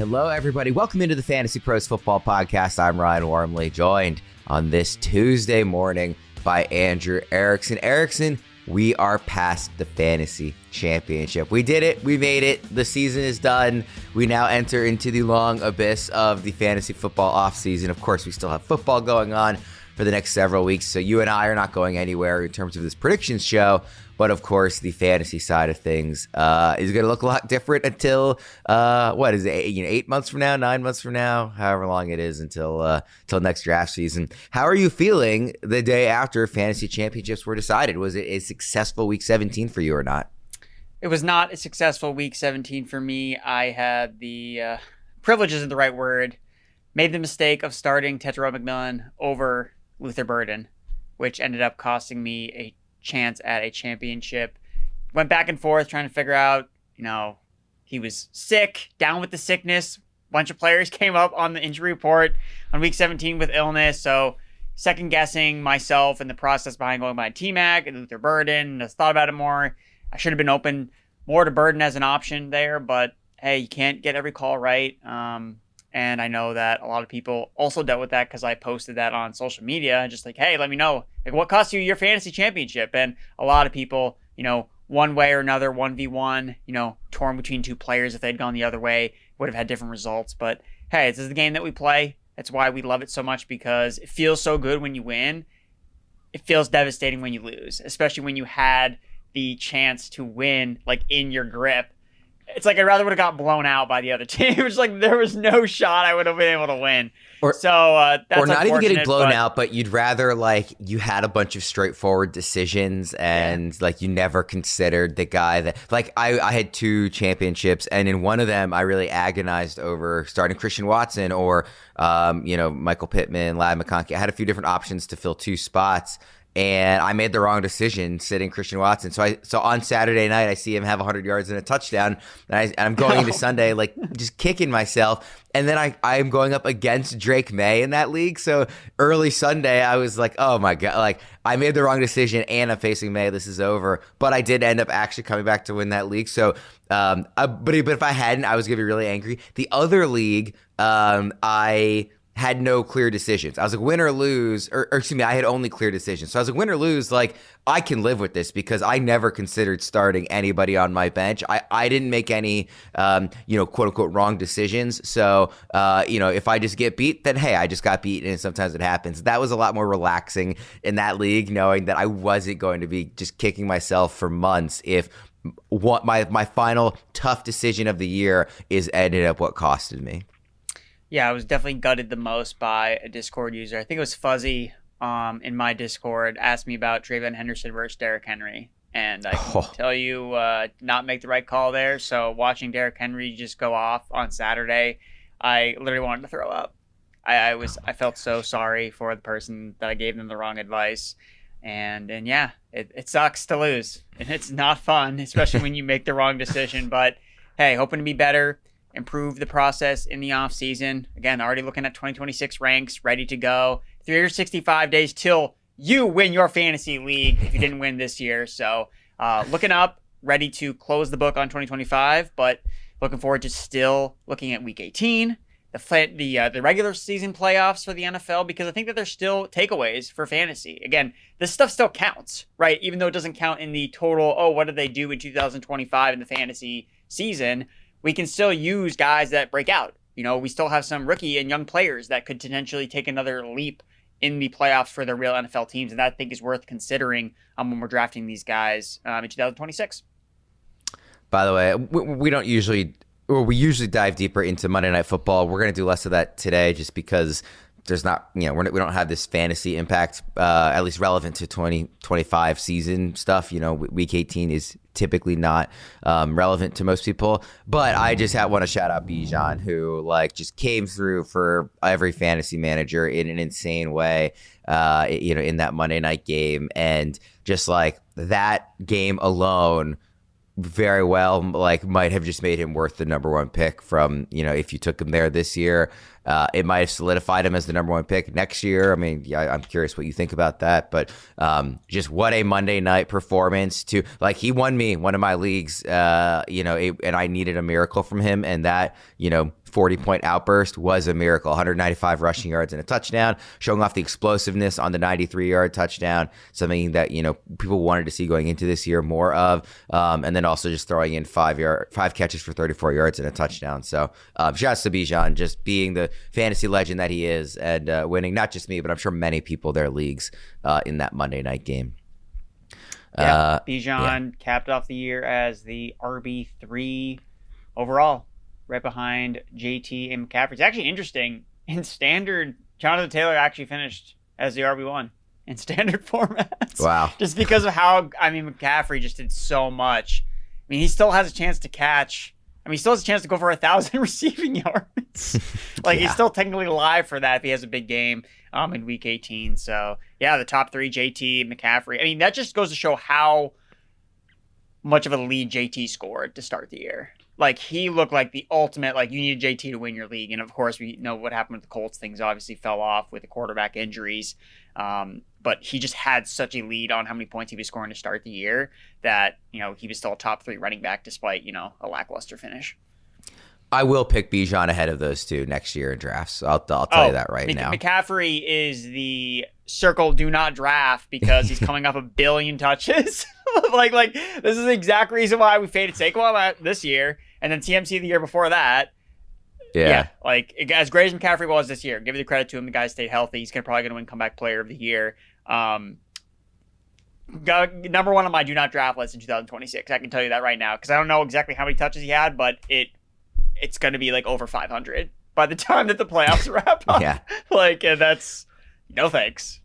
Hello, everybody. Welcome into the Fantasy Pros Football Podcast. I'm Ryan Wormeli, joined on this Tuesday morning by Andrew Erickson. Erickson, we are past the fantasy championship. We did it. We made it. The season is done. We now enter into the long abyss of the fantasy football offseason. Of course, we still have football going on for the next several weeks, so you and I are not going anywhere in terms of this predictions show. But of course, the fantasy side of things is going to look a lot different until what is it? 8 months from now, 9 months from now, however long it is until next draft season. How are you feeling the day after fantasy championships were decided? Was it a successful week 17 for you or not? It was not a successful week 17 for me. I had the privilege isn't the right word. Made the mistake of starting Tetairoa McMillan over Luther Burden, which ended up costing me a chance at a championship. Went back and forth trying to figure out, he was sick, down with the sickness. Bunch of players came up on the injury report on week 17 with illness. So second guessing myself and the process behind going by T-Mac and Luther Burden. Just thought about it more. I should have been open more to Burden as an option there, but hey, you can't get every call right. And I know that a lot of people also dealt with that because I posted that on social media, just like, hey, let me know what cost you your fantasy championship. And a lot of people, one way or another, 1v1, torn between two players. If they'd gone the other way, would have had different results. But hey, this is the game that we play. That's why we love it so much, because it feels so good when you win. It feels devastating when you lose, especially when you had the chance to win in your grip. It's like I'd rather would have got blown out by the other team. It was like there was no shot I would have been able to win. That's or not even getting blown out, but you'd rather you had a bunch of straightforward decisions and you never considered the guy that I had 2 championships, and in one of them I really agonized over starting Christian Watson or Michael Pittman, Ladd McConkey. I had a few different options to fill 2 spots. And I made the wrong decision sitting Christian Watson. So on Saturday night, I see him have 100 yards and a touchdown. And I'm going into Sunday, just kicking myself. And then I'm going up against Drake May in that league. So early Sunday, I was like, oh my God, I made the wrong decision and I'm facing May. This is over. But I did end up actually coming back to win that league. So, but if I hadn't, I was going to be really angry. The other league, I had no clear decisions. I was like, win or lose, or excuse me, I had only clear decisions. So I was like, win or lose, I can live with this because I never considered starting anybody on my bench. I didn't make any, quote unquote wrong decisions. So, if I just get beat, then hey, I just got beat, and sometimes it happens. That was a lot more relaxing in that league, knowing that I wasn't going to be just kicking myself for months if what my final tough decision of the year ended up what costed me. Yeah, I was definitely gutted the most by a Discord user. I think it was Fuzzy in my Discord asked me about Trayvon Henderson versus Derrick Henry. And I can tell you not make the right call there. So watching Derrick Henry just go off on Saturday, I literally wanted to throw up. I felt so sorry for the person that I gave them the wrong advice. And yeah, it sucks to lose. And it's not fun, especially when you make the wrong decision. But hey, hoping to be better. Improve the process in the off season. Again, already looking at 2026 ranks, ready to go. 365 days till you win your fantasy league if you didn't win this year. So looking up, ready to close the book on 2025, but looking forward to still looking at week 18, the regular season playoffs for the NFL, because I think that there's still takeaways for fantasy. Again, this stuff still counts, right? Even though it doesn't count in the total, what did they do in 2025 in the fantasy season? We can still use guys that break out. We still have some rookie and young players that could potentially take another leap in the playoffs for the real NFL teams. And that I think is worth considering when we're drafting these guys in 2026. By the way, we usually dive deeper into Monday Night Football. We're going to do less of that today just because there's not, we don't have this fantasy impact, at least relevant to 2025 season stuff. Week 18 is typically not relevant to most people. But I just want to shout out Bijan, who just came through for every fantasy manager in an insane way, in that Monday night game. And just that game alone very well might have just made him worth the number 1 pick from, if you took him there this year. It might have solidified him as the number 1 pick next year. I mean, yeah, I'm curious what you think about that, but just what a Monday night performance to he won me one of my leagues, and I needed a miracle from him, and that, 40-point outburst was a miracle. 195 rushing yards and a touchdown, showing off the explosiveness on the 93-yard touchdown, something that, people wanted to see going into this year more of. And then also just throwing in 5 catches for 34 yards and a touchdown. So shouts to Bijan, just being the fantasy legend that he is, and winning not just me, but I'm sure many people their leagues in that Monday night game. Bijan capped off the year as the RB3 overall, right behind JT and McCaffrey. It's actually interesting. In standard, Jonathan Taylor actually finished as the RB1 in standard formats. Wow. Just because of how, McCaffrey just did so much. He still has a chance to catch. He still has a chance to go for 1,000 receiving yards. He's still technically live for that if he has a big game in Week 18. So, the top three, JT, McCaffrey. That just goes to show how much of a lead JT scored to start the year. He looked like the ultimate, you needed JT to win your league. And, of course, we know what happened with the Colts. Things obviously fell off with the quarterback injuries. But he just had such a lead on how many points he was scoring to start the year that, he was still a top 3 running back despite, a lackluster finish. I will pick Bijan ahead of those two next year in drafts. I'll tell you that right now. McCaffrey is the circle do not draft because he's coming off 1 billion touches. This is the exact reason why we faded Saquon this year and then TMC the year before that. Yeah. As great as McCaffrey was this year, give the credit to him. The guy stayed healthy. He's probably going to win comeback player of the year. Number one on my do not draft list in 2026. I can tell you that right now because I don't know exactly how many touches he had, but it's going to be over 500 by the time that the playoffs wrap up. Yeah. And that's no thanks.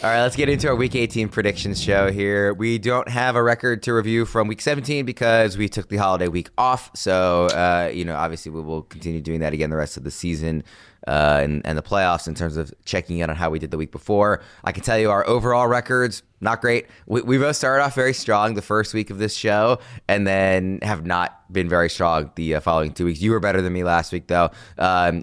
All right, let's get into our Week 18 predictions show here. We don't have a record to review from Week 17 because we took the holiday week off. So, obviously we will continue doing that again the rest of the season and the playoffs in terms of checking in on how we did the week before. I can tell you our overall records, not great. We both started off very strong the first week of this show and then have not been very strong the following 2 weeks. You were better than me last week, though.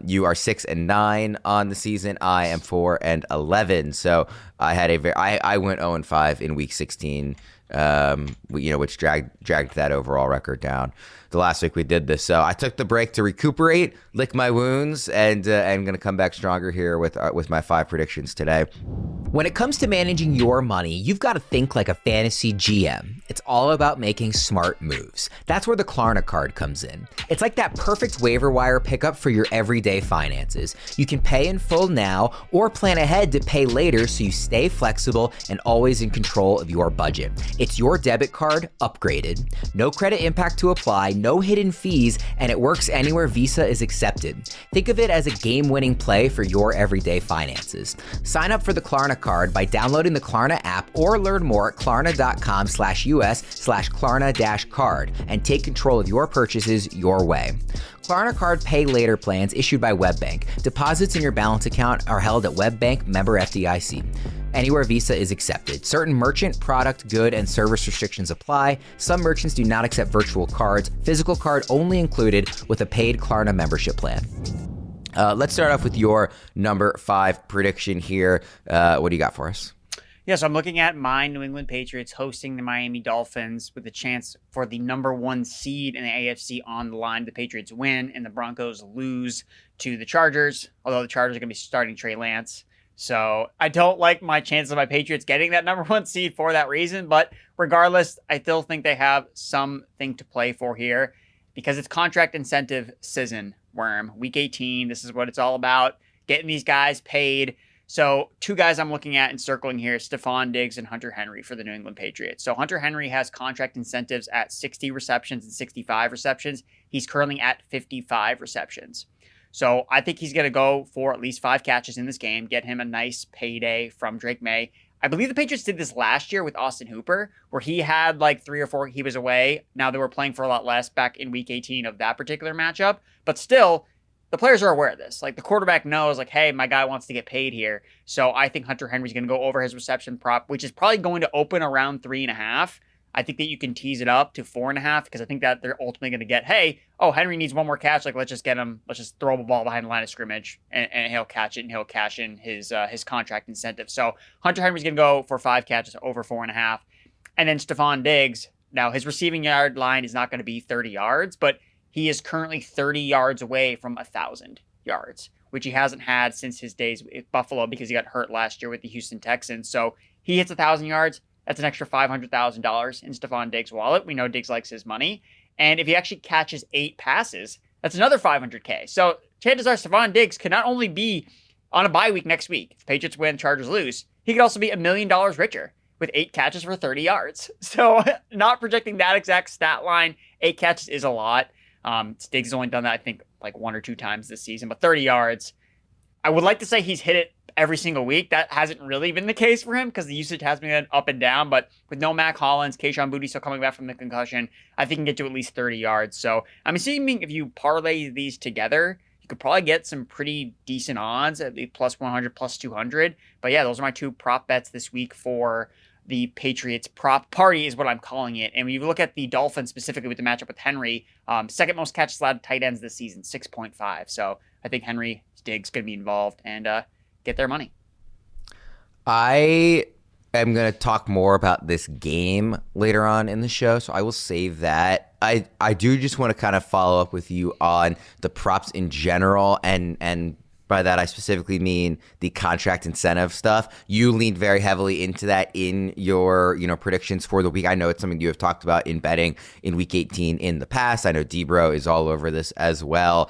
You are 6-9 on the season. I am 4-11. So I had I went 0-5 in Week 16, which dragged that overall record down. The last week we did this, so I took the break to recuperate, lick my wounds, and I'm going to come back stronger here with my 5 predictions today. When it comes to managing your money, you've got to think like a fantasy GM. It's all about making smart moves. That's where the Klarna card comes in. It's like that perfect waiver wire pickup for your everyday finances. You can pay in full now or plan ahead to pay later so you stay flexible and always in control of your budget. It's your debit card upgraded. No credit impact to apply, no hidden fees, and it works anywhere Visa is accepted. Think of it as a game-winning play for your everyday finances. Sign up for the Klarna card by downloading the Klarna app or learn more at klarna.com/US/Klarna-card and take control of your purchases your way. Klarna Card Pay Later plans issued by WebBank. Deposits in your balance account are held at WebBank, member FDIC. Anywhere Visa is accepted. Certain merchant, product, good, and service restrictions apply. Some merchants do not accept virtual cards. Physical card only included with a paid Klarna membership plan. Let's start off with your number 5 prediction here. What do you got for us? Yeah, so I'm looking at my New England Patriots hosting the Miami Dolphins with a chance for the number 1 seed in the AFC on the line. The Patriots win and the Broncos lose to the Chargers, although the Chargers are going to be starting Trey Lance. So I don't like my chances of my Patriots getting that number 1 seed for that reason. But regardless, I still think they have something to play for here because it's contract incentive season, Worm. Week 18, this is what it's all about, getting these guys paid. So 2 guys I'm looking at and circling here, Stephon Diggs and Hunter Henry for the New England Patriots. So Hunter Henry has contract incentives at 60 receptions and 65 receptions. He's currently at 55 receptions. So I think he's going to go for at least 5 catches in this game, get him a nice payday from Drake May. I believe the Patriots did this last year with Austin Hooper, where he had 3 or 4, he was away. Now they were playing for a lot less back in Week 18 of that particular matchup. But still, the players are aware of this. The quarterback knows, hey, my guy wants to get paid here. So I think Hunter Henry's going to go over his reception prop, which is probably going to open around 3.5. I think that you can tease it up to 4.5 because I think that they're ultimately going to get, Henry needs 1 more catch. Let's just get him. Let's just throw the ball behind the line of scrimmage and he'll catch it and he'll cash in his contract incentive. So Hunter Henry's going to go for 5 catches over 4.5. And then Stephon Diggs. Now his receiving yard line is not going to be 30 yards, but he is currently 30 yards away from 1,000 yards, which he hasn't had since his days with Buffalo because he got hurt last year with the Houston Texans. So he hits 1,000 yards. That's an extra $500,000 in Stephon Diggs' wallet. We know Diggs likes his money. And if he actually catches 8 passes, that's another $500K. So chances are Stephon Diggs could not only be on a bye week next week, if the Patriots win, Chargers lose, he could also be $1 million richer with 8 catches for 30 yards. So not projecting that exact stat line, 8 catches is a lot. Diggs has only done that, I think, like 1 or 2 times this season, but 30 yards. I would like to say he's hit it every single week. That hasn't really been the case for him because the usage has been up and down, but with no Mac Hollins, Kayshon Boutte still coming back from the concussion, I think he can get to at least 30 yards. So I'm assuming if you parlay these together, you could probably get some pretty decent odds at the plus 100, plus 200. But yeah, those are my 2 prop bets this week for the Patriots prop party is what I'm calling it. And when you look at the Dolphins specifically with the matchup with Henry, second most catches allowed tight ends this season, 6.5. So I think Henry Diggs going to be involved and get their money. I am going to talk more about this game later on in the show, so I will save that. I do just want to kind of follow up with you on the props in general, and by that I specifically mean the contract incentive stuff. You leaned very heavily into that in your predictions for the week. I know it's something you have talked about in betting in Week 18 in the past. I know Debro is all over this as well.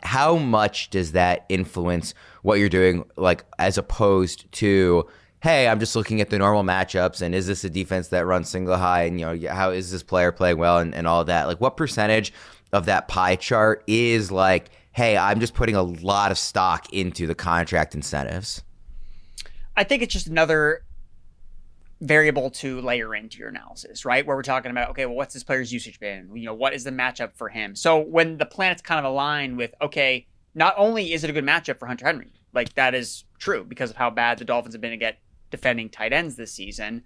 How much does that influence what you're doing, like as opposed to, hey, I'm just looking at the normal matchups, and is this a defense that runs single high, and how is this player playing well, and all of that? Like, what percentage of that pie chart is like, hey, I'm just putting a lot of stock into the contract incentives? I think it's just another variable to layer into your analysis, right? Where we're talking about, okay, well, what's this player's usage been? What is the matchup for him? So when the planets kind of align with, okay, not only is it a good matchup for Hunter Henry, like that is true because of how bad the Dolphins have been to get defending tight ends this season,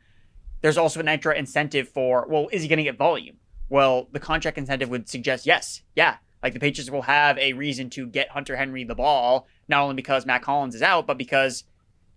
there's also an extra incentive for, well, is he going to get volume? Well, the contract incentive would suggest yes. Yeah. Like the Patriots will have a reason to get Hunter Henry the ball, not only because Mac Hollins is out, but because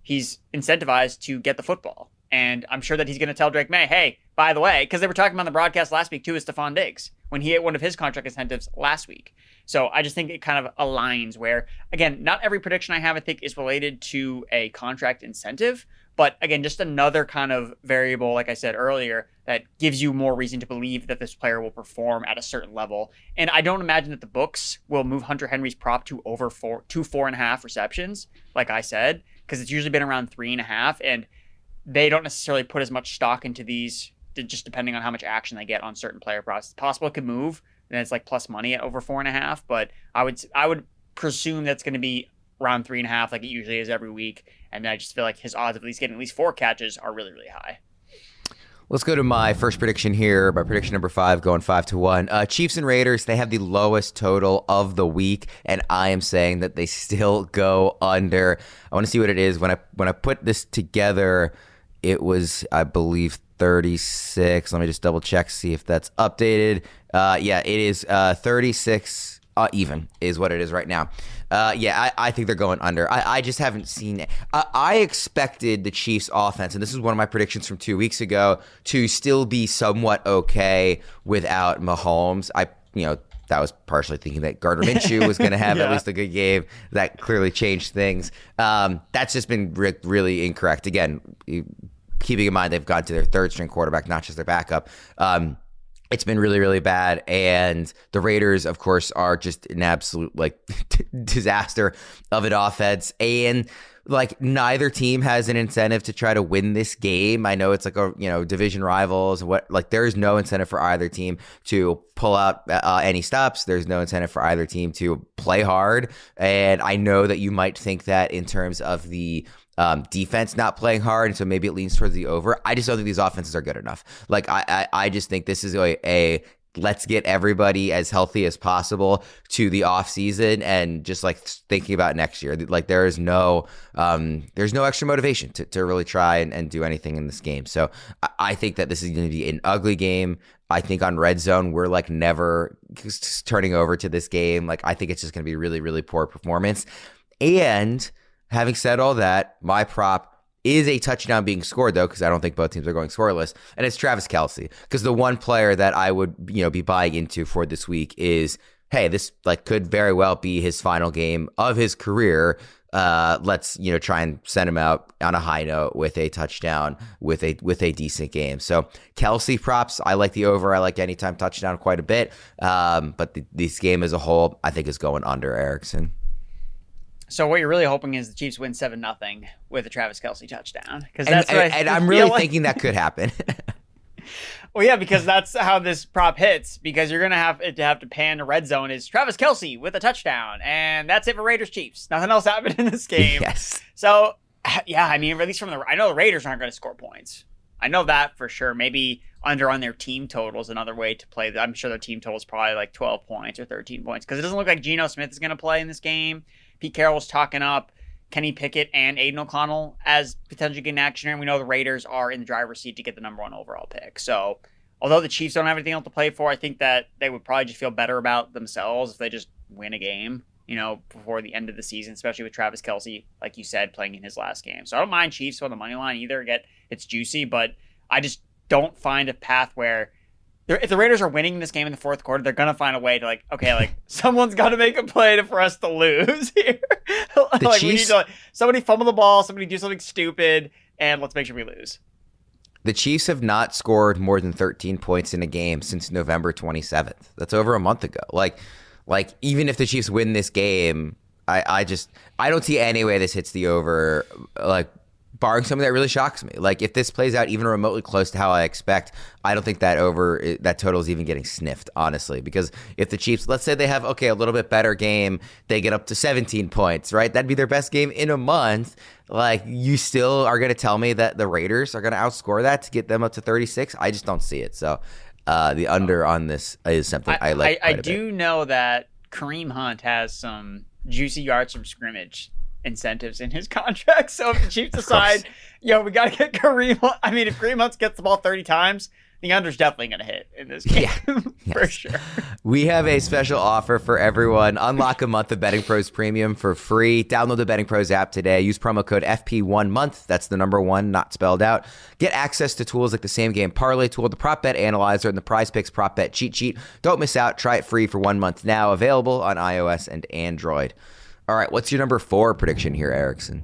he's incentivized to get the football. And I'm sure that he's going to tell Drake May, hey, by the way, because they were talking about the broadcast last week too, with Stephon Diggs when he hit one of his contract incentives last week. So I just think it kind of aligns where, again, not every prediction I have, I think, is related to a contract incentive. But again, just another kind of variable, like I said earlier, that gives you more reason to believe that this player will perform at a certain level. And I don't imagine that the books will move Hunter Henry's prop to over 4.5 receptions, like I said, because it's usually been around 3.5. And they don't necessarily put as much stock into these, just depending on how much action they get on certain player props. It's possible it could move, and it's like plus money at over 4.5. But I would presume that's going to be around 3.5, like it usually is every week. And I just feel like his odds of at least getting at least 4 catches are really, really high. Let's go to my first prediction here. My prediction number 5, going 5-1. Chiefs and Raiders, they have the lowest total of the week, and I am saying that they still go under. I want to see what it is. When I put this together, it was, I believe, 36. Let me just double check, see if that's updated. Yeah, it is 36 even is what it is right now. I think they're going under. I just haven't seen it. I expected the Chiefs offense, and this is one of my predictions from 2 weeks ago, to still be somewhat okay without Mahomes. That was partially thinking that Gardner Minshew was going to have at least a good game. That clearly changed things. That's just been really incorrect. Again, keeping in mind they've gone to their third string quarterback, not just their backup. It's been really, really bad. And the Raiders, of course, are just an absolute disaster of an offense. And neither team has an incentive to try to win this game. I know it's division rivals. There is no incentive for either team to pull out any stops. There's no incentive for either team to play hard. And I know that you might think that in terms of the defense not playing hard, and so maybe it leans towards the over. I just don't think these offenses are good enough. I just think this is a let's get everybody as healthy as possible to the offseason and just thinking about next year. There's no extra motivation to really try and do anything in this game. So I think that this is going to be an ugly game. I think on red zone, we're never turning over to this game. I think it's just going to be really, really poor performance. And having said all that, my prop is a touchdown being scored, though, because I don't think both teams are going scoreless, and it's Travis Kelce. Because the one player that I would be buying into for this week is hey, this like could very well be his final game of his career. Let's try and send him out on a high note with a touchdown, with a decent game. So Kelce props, I like the over. I like anytime touchdown quite a bit. But this game as a whole, I think is going under Erickson. So what you're really hoping is the Chiefs win 7-0 with a Travis Kelce touchdown, because that's and I'm really thinking that could happen. Well, yeah, because that's how this prop hits. Because you're gonna have to pan to red zone is Travis Kelce with a touchdown, and that's it for Raiders Chiefs. Nothing else happened in this game. Yes. So yeah, I mean, at least I know the Raiders aren't going to score points. I know that for sure. Maybe under on their team total is another way to play. I'm sure their team total is probably like 12 points or 13 points, because it doesn't look like Geno Smith is going to play in this game. Pete Carroll's talking up Kenny Pickett and Aiden O'Connell as potentially getting action, and we know the Raiders are in the driver's seat to get the number 1 overall pick. So although the Chiefs don't have anything else to play for, I think that they would probably just feel better about themselves if they just win a game, before the end of the season, especially with Travis Kelce, like you said, playing in his last game. So I don't mind Chiefs on the money line either. It's juicy, but I just don't find a path where if the Raiders are winning this game in the fourth quarter, they're going to find a way to someone's got to make a play for us to lose here. Chiefs, we need to, somebody fumble the ball, somebody do something stupid, and let's make sure we lose. The Chiefs have not scored more than 13 points in a game since November 27th. That's over a month ago. Like even if the Chiefs win this game, I don't see any way this hits the over, barring something that really shocks me. Like if this plays out even remotely close to how I expect, I don't think that total is even getting sniffed, honestly. Because if the Chiefs, let's say they have, a little bit better game, they get up to 17 points, right? That'd be their best game in a month. Like you still are going to tell me that the Raiders are going to outscore that to get them up to 36? I just don't see it. So the under on this is something I like. I do know that Kareem Hunt has some juicy yards from scrimmage incentives in his contract. So if the Chiefs decide, we got to get Kareem Hunt. I mean, if Kareem Hunt gets the ball 30 times, the under's definitely going to hit in this game. Yeah, for sure. We have a special offer for everyone. Unlock a month of Betting Pros Premium for free. Download the Betting Pros app today. Use promo code FP1month. That's the number 1, not spelled out. Get access to tools like the Same Game Parlay tool, the Prop Bet Analyzer, and the Prize Picks Prop Bet Cheat Sheet. Don't miss out. Try it free for 1 month now. Available on iOS and Android. All right, what's your number 4 prediction here, Erickson?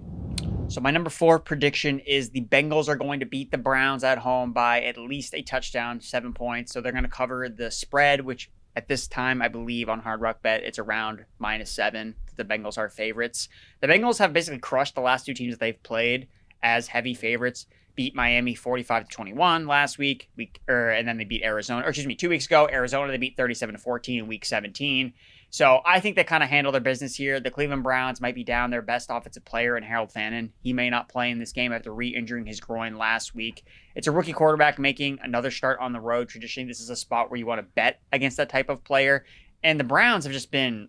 So my number 4 prediction is the Bengals are going to beat the Browns at home by at least a touchdown, 7 points. So they're going to cover the spread, which at this time, I believe on Hard Rock Bet, it's around -7. The Bengals are favorites. The Bengals have basically crushed the last 2 teams that they've played as heavy favorites. Beat Miami 45-21 last week, and then they beat Arizona, 2 weeks ago. Arizona, they beat 37-14 in week 17. So I think they kind of handle their business here. The Cleveland Browns might be down their best offensive player in Harold Fannin. He may not play in this game after re-injuring his groin last week. It's a rookie quarterback making another start on the road. Traditionally, this is a spot where you want to bet against that type of player. And the Browns have just been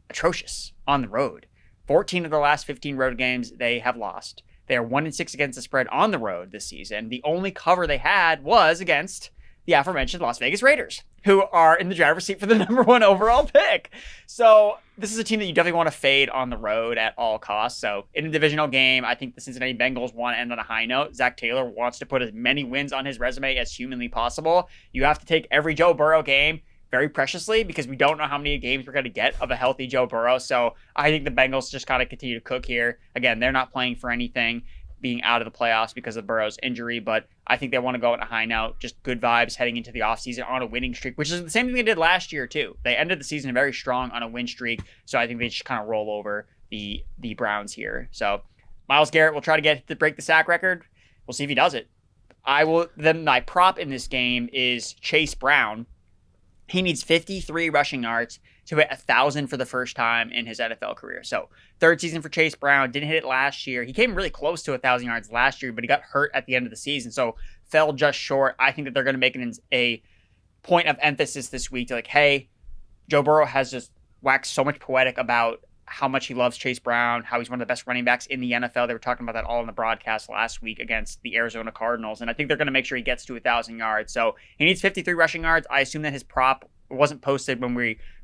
atrocious on the road. 14 of the last 15 road games they have lost. They are 1-6 against the spread on the road this season. The only cover they had was against the aforementioned Las Vegas Raiders, who are in the driver's seat for the number 1 overall pick. So this is a team that you definitely want to fade on the road at all costs. So in a divisional game, I think the Cincinnati Bengals want to end on a high note. Zach Taylor wants to put as many wins on his resume as humanly possible. You have to take every Joe Burrow game very preciously because we don't know how many games we're going to get of a healthy Joe Burrow. So I think the Bengals just kind of continue to cook here. Again, they're not playing for anything, being out of the playoffs because of Burrow's injury, but I think they want to go on a high note, just good vibes heading into the offseason on a winning streak, which is the same thing they did last year too. They ended the season very strong on a win streak, so I think they just kind of roll over the Browns here. So Myles Garrett will try to break the sack record. We'll see if he does it. Then my prop in this game is Chase Brown. He needs 53 rushing yards to hit 1,000 for the first time in his NFL career. So 3rd season for Chase Brown. Didn't hit it last year. He came really close to 1,000 yards last year, but he got hurt at the end of the season, so fell just short. I think that they're going to make it a point of emphasis this week to hey, Joe Burrow has just waxed so much poetic about how much he loves Chase Brown, how he's one of the best running backs in the NFL. They were talking about that all in the broadcast last week against the Arizona Cardinals, and I think they're going to make sure he gets to 1,000 yards. So he needs 53 rushing yards. I assume that his prop wasn't posted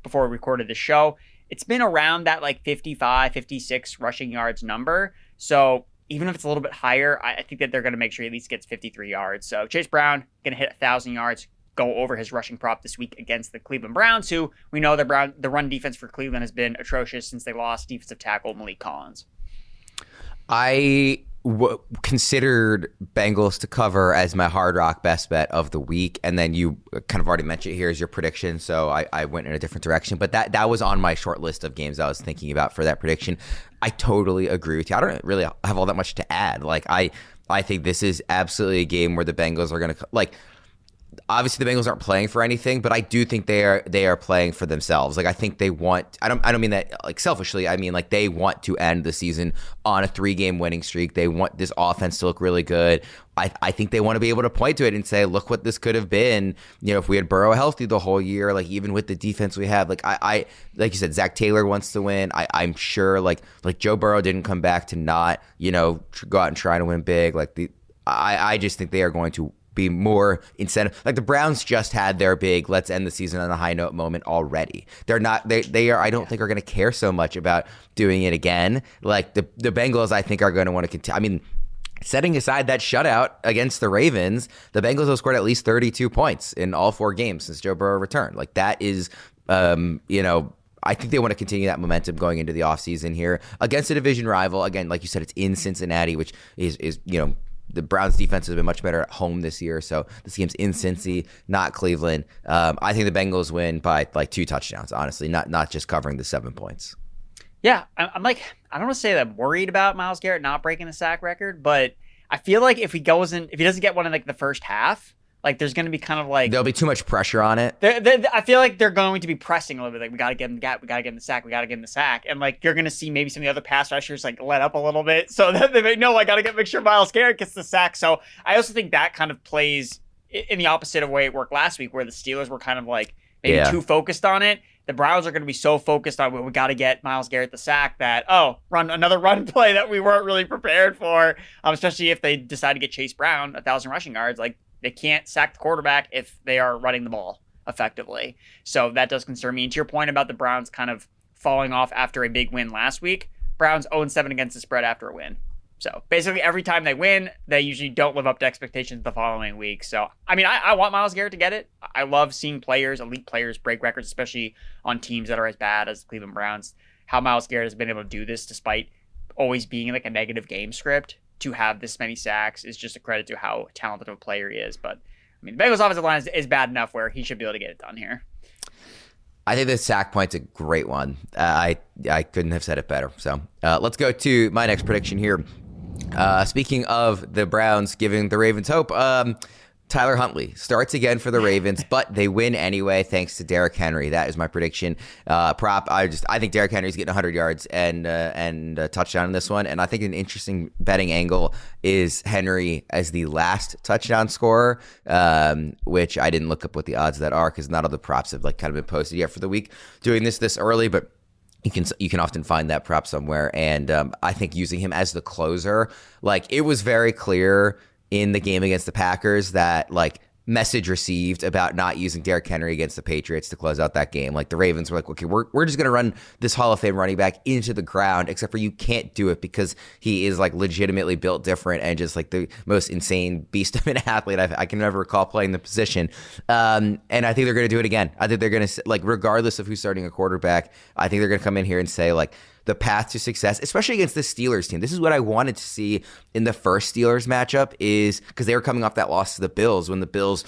before we recorded the show. It's been around that 55, 56 rushing yards number. So even if it's a little bit higher, I think that they're going to make sure he at least gets 53 yards. So Chase Brown going to hit 1,000 yards. go over his rushing prop this week against the Cleveland Browns, who we know the run defense for Cleveland has been atrocious since they lost defensive tackle Malik Collins. I considered Bengals to cover as my Hard Rock best bet of the week, and then you kind of already mentioned it here as your prediction, so I went in a different direction. But that was on my short list of games I was thinking about for that prediction. I totally agree with you. I don't really have all that much to add. Like I think this is absolutely a game where the Bengals are going to obviously the Bengals aren't playing for anything, but I do think they are playing for themselves. Like I think they want, I don't mean that like selfishly. I mean like they want to end the season on a 3-game winning streak. They want this offense to look really good. I think they want to be able to point to it and say, look what this could have been, if we had Burrow healthy the whole year, like even with the defense we have. Like I like you said, Zach Taylor wants to win. I'm sure like Joe Burrow didn't come back to not, go out and try to win big. I just think they are going to be more incentive. Like the Browns just had their big let's end the season on a high note moment already. They're not they are I don't think are going to care so much about doing it again. Like the Bengals I think are going to want to continue. I mean, setting aside that shutout against the Ravens, the Bengals have scored at least 32 points in all 4 games since Joe Burrow returned. Like that is I think they want to continue that momentum going into the offseason here against a division rival. Again, like you said, it's in Cincinnati, which is the Browns defense has been much better at home this year. So this game's in Cincy, not Cleveland. I think the Bengals win by like 2 touchdowns, honestly, not just covering the 7 points. Yeah, I'm like, I don't want to say that I'm worried about Myles Garrett not breaking the sack record, but I feel like if he doesn't get one in like the first half, like there's going to be kind of like there'll be too much pressure on it. I feel like they're going to be pressing a little bit. Like we got to get him the gap, we got to get him the sack, we got to get him the sack, and like you're going to see maybe some of the other pass rushers like let up a little bit, so that they may know I got to make sure Myles Garrett gets the sack. So I also think that kind of plays in the opposite of way it worked last week, where the Steelers were kind of like maybe too focused on it. The Browns are going to be so focused on we got to get Myles Garrett the sack that run another run play that we weren't really prepared for. Especially if they decide to get Chase Brown 1,000 rushing yards, like. They can't sack the quarterback if they are running the ball effectively. So that does concern me. And to your point about the Browns kind of falling off after a big win last week, Browns 0-7 against the spread after a win. So basically every time they win, they usually don't live up to expectations the following week. So, I mean, I want Myles Garrett to get it. I love seeing elite players break records, especially on teams that are as bad as the Cleveland Browns. How Myles Garrett has been able to do this despite always being like a negative game script. To have this many sacks is just a credit to how talented of a player he is. But I mean, the Bengals offensive line is bad enough where he should be able to get it done here. I think the sack point's a great one. I couldn't have said it better. So let's go to my next prediction here. Speaking of the Browns giving the Ravens hope, Tyler Huntley starts again for the Ravens, but they win anyway thanks to Derrick Henry. That is my prediction. Prop. I think Derrick Henry's getting 100 yards and a touchdown in this one. And I think an interesting betting angle is Henry as the last touchdown scorer, which I didn't look up what the odds of that are because not all the props have like kind of been posted yet for the week doing this early, but you can often find that prop somewhere. And I think using him as the closer, like it was very clear in the game against the Packers that like message received about not using Derrick Henry against the Patriots to close out that game. Like the Ravens were like, okay, we're just going to run this Hall of Fame running back into the ground, except for you can't do it because he is like legitimately built different and just like the most insane beast of an athlete I can never recall playing the position. And I think they're going to do it again. I think they're going to, like, regardless of who's starting a quarterback, I think they're going to come in here and say like, the path to success, especially against the Steelers team. This is what I wanted to see in the first Steelers matchup is because they were coming off that loss to the Bills when the Bills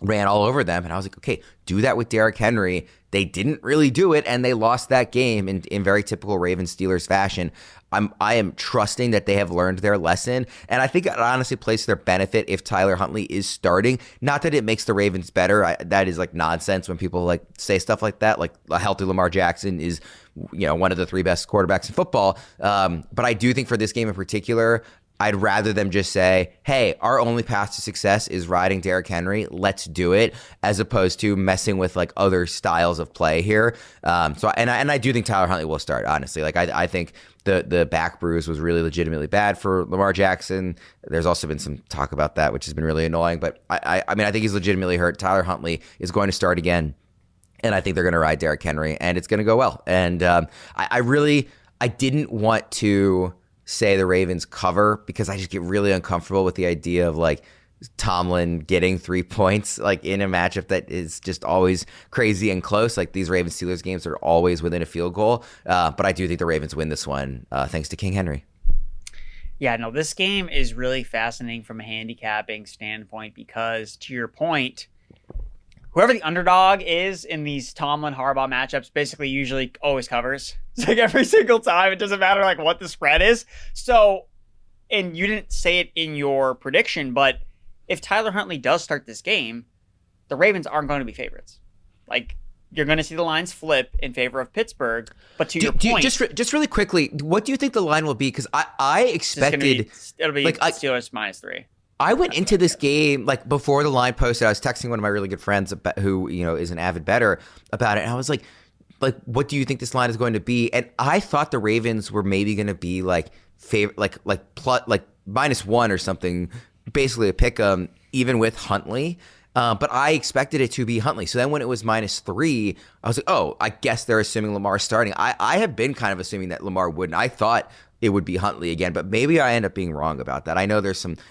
ran all over them. And I was like, okay, do that with Derrick Henry. They didn't really do it, and they lost that game in very typical Ravens Steelers fashion. I am trusting that they have learned their lesson, and I think it honestly plays to their benefit if Tyler Huntley is starting. Not that it makes the Ravens better. That is like nonsense when people like say stuff like that. Like a healthy Lamar Jackson is, one of the 3 best quarterbacks in football. But I do think for this game in particular, I'd rather them just say, hey, our only path to success is riding Derrick Henry. Let's do it, as opposed to messing with like other styles of play here. I do think Tyler Huntley will start, honestly. Like I think the back bruise was really legitimately bad for Lamar Jackson. There's also been some talk about that, which has been really annoying. But I think he's legitimately hurt. Tyler Huntley is going to start again. And I think they're going to ride Derrick Henry, and it's going to go well. And I didn't want to say the Ravens cover because I just get really uncomfortable with the idea of like Tomlin getting 3 points like in a matchup that is just always crazy and close. Like these Ravens-Steelers games are always within a field goal. But I do think the Ravens win this one thanks to King Henry. Yeah, no, this game is really fascinating from a handicapping standpoint because, to your point, whoever the underdog is in these Tomlin-Harbaugh matchups basically usually always covers. It's like every single time. It doesn't matter like what the spread is. So, and you didn't say it in your prediction, but if Tyler Huntley does start this game, the Ravens aren't going to be favorites. Like, you're going to see the lines flip in favor of Pittsburgh. But to your point, just really quickly, what do you think the line will be? Because I expected it'll be like Steelers -3. I went into this game like before the line posted. I was texting one of my really good friends who is an avid bettor about it, and I was like, what do you think this line is going to be? And I thought the Ravens were maybe going to be like -1 or something, basically a pick 'em even with Huntley. But I expected it to be Huntley. So then when it was -3, I was like, oh, I guess they're assuming Lamar's starting. I have been kind of assuming that Lamar wouldn't. I thought it would be Huntley again, but maybe I end up being wrong about that. I know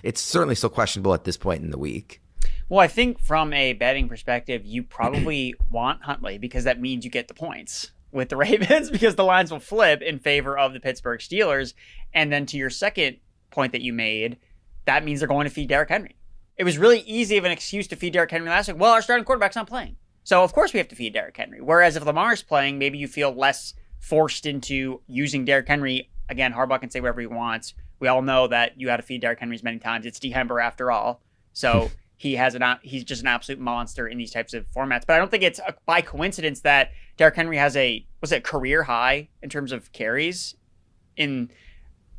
it's certainly still questionable at this point in the week. Well, I think from a betting perspective, you probably want Huntley because that means you get the points with the Ravens because the lines will flip in favor of the Pittsburgh Steelers. And then to your second point that you made, that means they're going to feed Derrick Henry. It was really easy of an excuse to feed Derrick Henry last week. Well, our starting quarterback's not playing. So, of course, we have to feed Derrick Henry. Whereas if Lamar's playing, maybe you feel less forced into using Derrick Henry. Again, Harbaugh can say whatever he wants. We all know that you got to feed Derrick Henry as many times. It's December after all. So he's just an absolute monster in these types of formats. But I don't think it's by coincidence that Derrick Henry has a career high in terms of carries in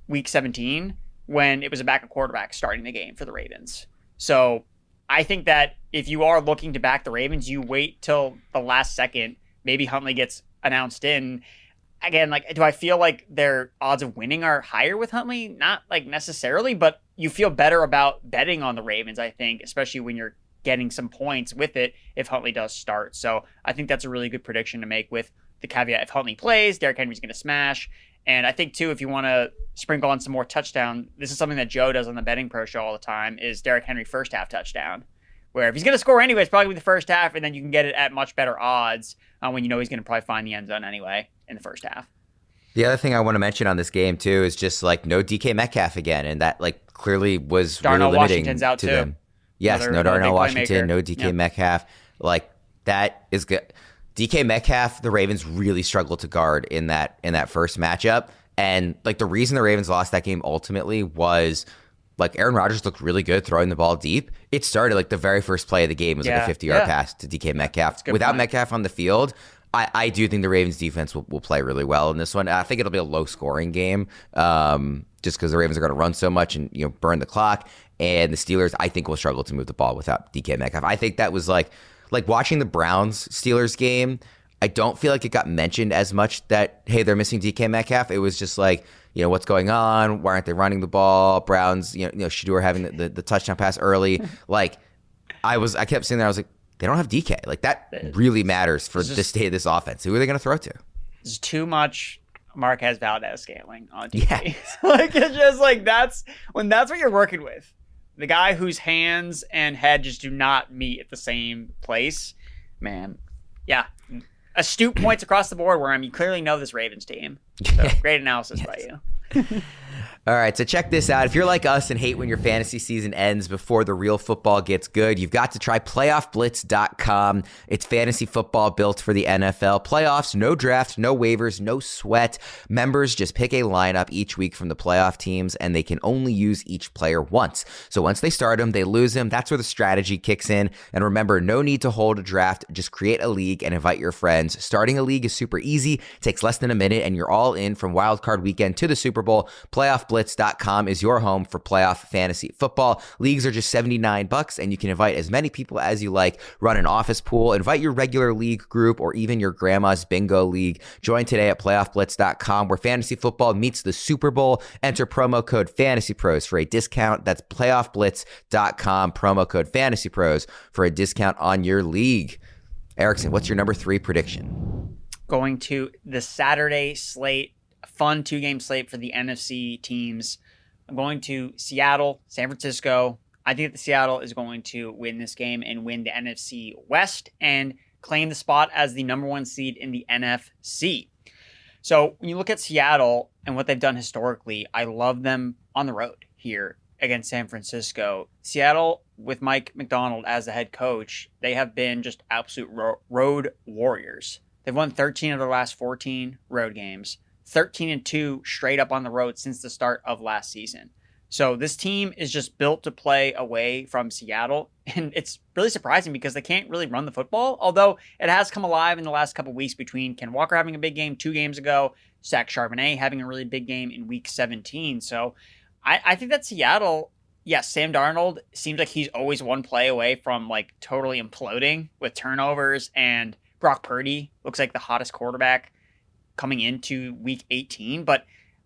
week 17 when it was a backup quarterback starting the game for the Ravens. So I think that if you are looking to back the Ravens, you wait till the last second. Maybe Huntley gets announced in. Again, like, do I feel like their odds of winning are higher with Huntley? Not like necessarily, but you feel better about betting on the Ravens, I think, especially when you're getting some points with it if Huntley does start. So I think that's a really good prediction to make with the caveat if Huntley plays, Derrick Henry's going to smash. And I think, too, if you want to sprinkle on some more touchdown, this is something that Joe does on the Betting Pro Show all the time, is Derrick Henry first half touchdown. Where if he's going to score anyway, it's probably the first half, and then you can get it at much better odds when you know he's going to probably find the end zone anyway in the first half. The other thing I want to mention on this game, too, is just like no DK Metcalf again, and that like clearly was Darnell really limiting Washington's out to too. them. Yes, no Darnell Washington, no DK Metcalf. Like that is good. DK Metcalf, the Ravens really struggled to guard in that first matchup. And like the reason the Ravens lost that game ultimately was like Aaron Rodgers looked really good throwing the ball deep. It started like the very first play of the game was like a 50-yard pass to DK Metcalf. Without Metcalf on the field, I do think the Ravens defense will play really well in this one. I think it'll be a low scoring game just because the Ravens are going to run so much and burn the clock. And the Steelers, I think, will struggle to move the ball without DK Metcalf. I think that was like watching the Browns-Steelers game. I don't feel like it got mentioned as much that, hey, they're missing DK Metcalf. It was just like, what's going on? Why aren't they running the ball? Browns, Shedeur having the touchdown pass early. Like, I kept sitting there, I was like, they don't have DK. Like, that really matters for the state of this offense. Who are they going to throw to? There's too much Marquez Valdez scaling on DK. Yeah. Like, it's just like, that's what you're working with. The guy whose hands and head just do not meet at the same place. Man. Yeah. Astute points across the board where you clearly know this Ravens team. So great analysis by you. All right, so check this out. If you're like us and hate when your fantasy season ends before the real football gets good, you've got to try PlayoffBlitz.com. It's fantasy football built for the NFL. Playoffs, no draft, no waivers, no sweat. Members just pick a lineup each week from the playoff teams, and they can only use each player once. So once they start them, they lose them. That's where the strategy kicks in. And remember, no need to hold a draft. Just create a league and invite your friends. Starting a league is super easy. Takes less than a minute, and you're all in from Wild Card Weekend to the Super Bowl. PlayoffBlitz.com is your home for playoff fantasy football. Leagues are just $79, and you can invite as many people as you like. Run an office pool, invite your regular league group, or even your grandma's bingo league. Join today at PlayoffBlitz.com, where fantasy football meets the Super Bowl. Enter promo code FantasyPros for a discount. That's PlayoffBlitz.com, promo code FantasyPros for a discount on your league. Erickson, what's your number 3 prediction? Going to the Saturday slate. Fun 2-game slate for the NFC teams. I'm going to Seattle, San Francisco. I think that Seattle is going to win this game and win the NFC West and claim the spot as the number 1 seed in the NFC. So when you look at Seattle and what they've done historically, I love them on the road here against San Francisco. Seattle, with Mike McDonald as the head coach, they have been just absolute road warriors. They've won 13 of their last 14 road games, 13-2 straight up on the road since the start of last season. So this team is just built to play away from Seattle, and it's really surprising because they can't really run the football, although it has come alive in the last couple weeks between Ken Walker having a big game 2 games ago, Zach Charbonnet having a really big game in Week 17. So I think that Seattle, yes, Sam Darnold seems like he's always one play away from like totally imploding with turnovers, and Brock Purdy looks like the hottest quarterback coming into Week 18, but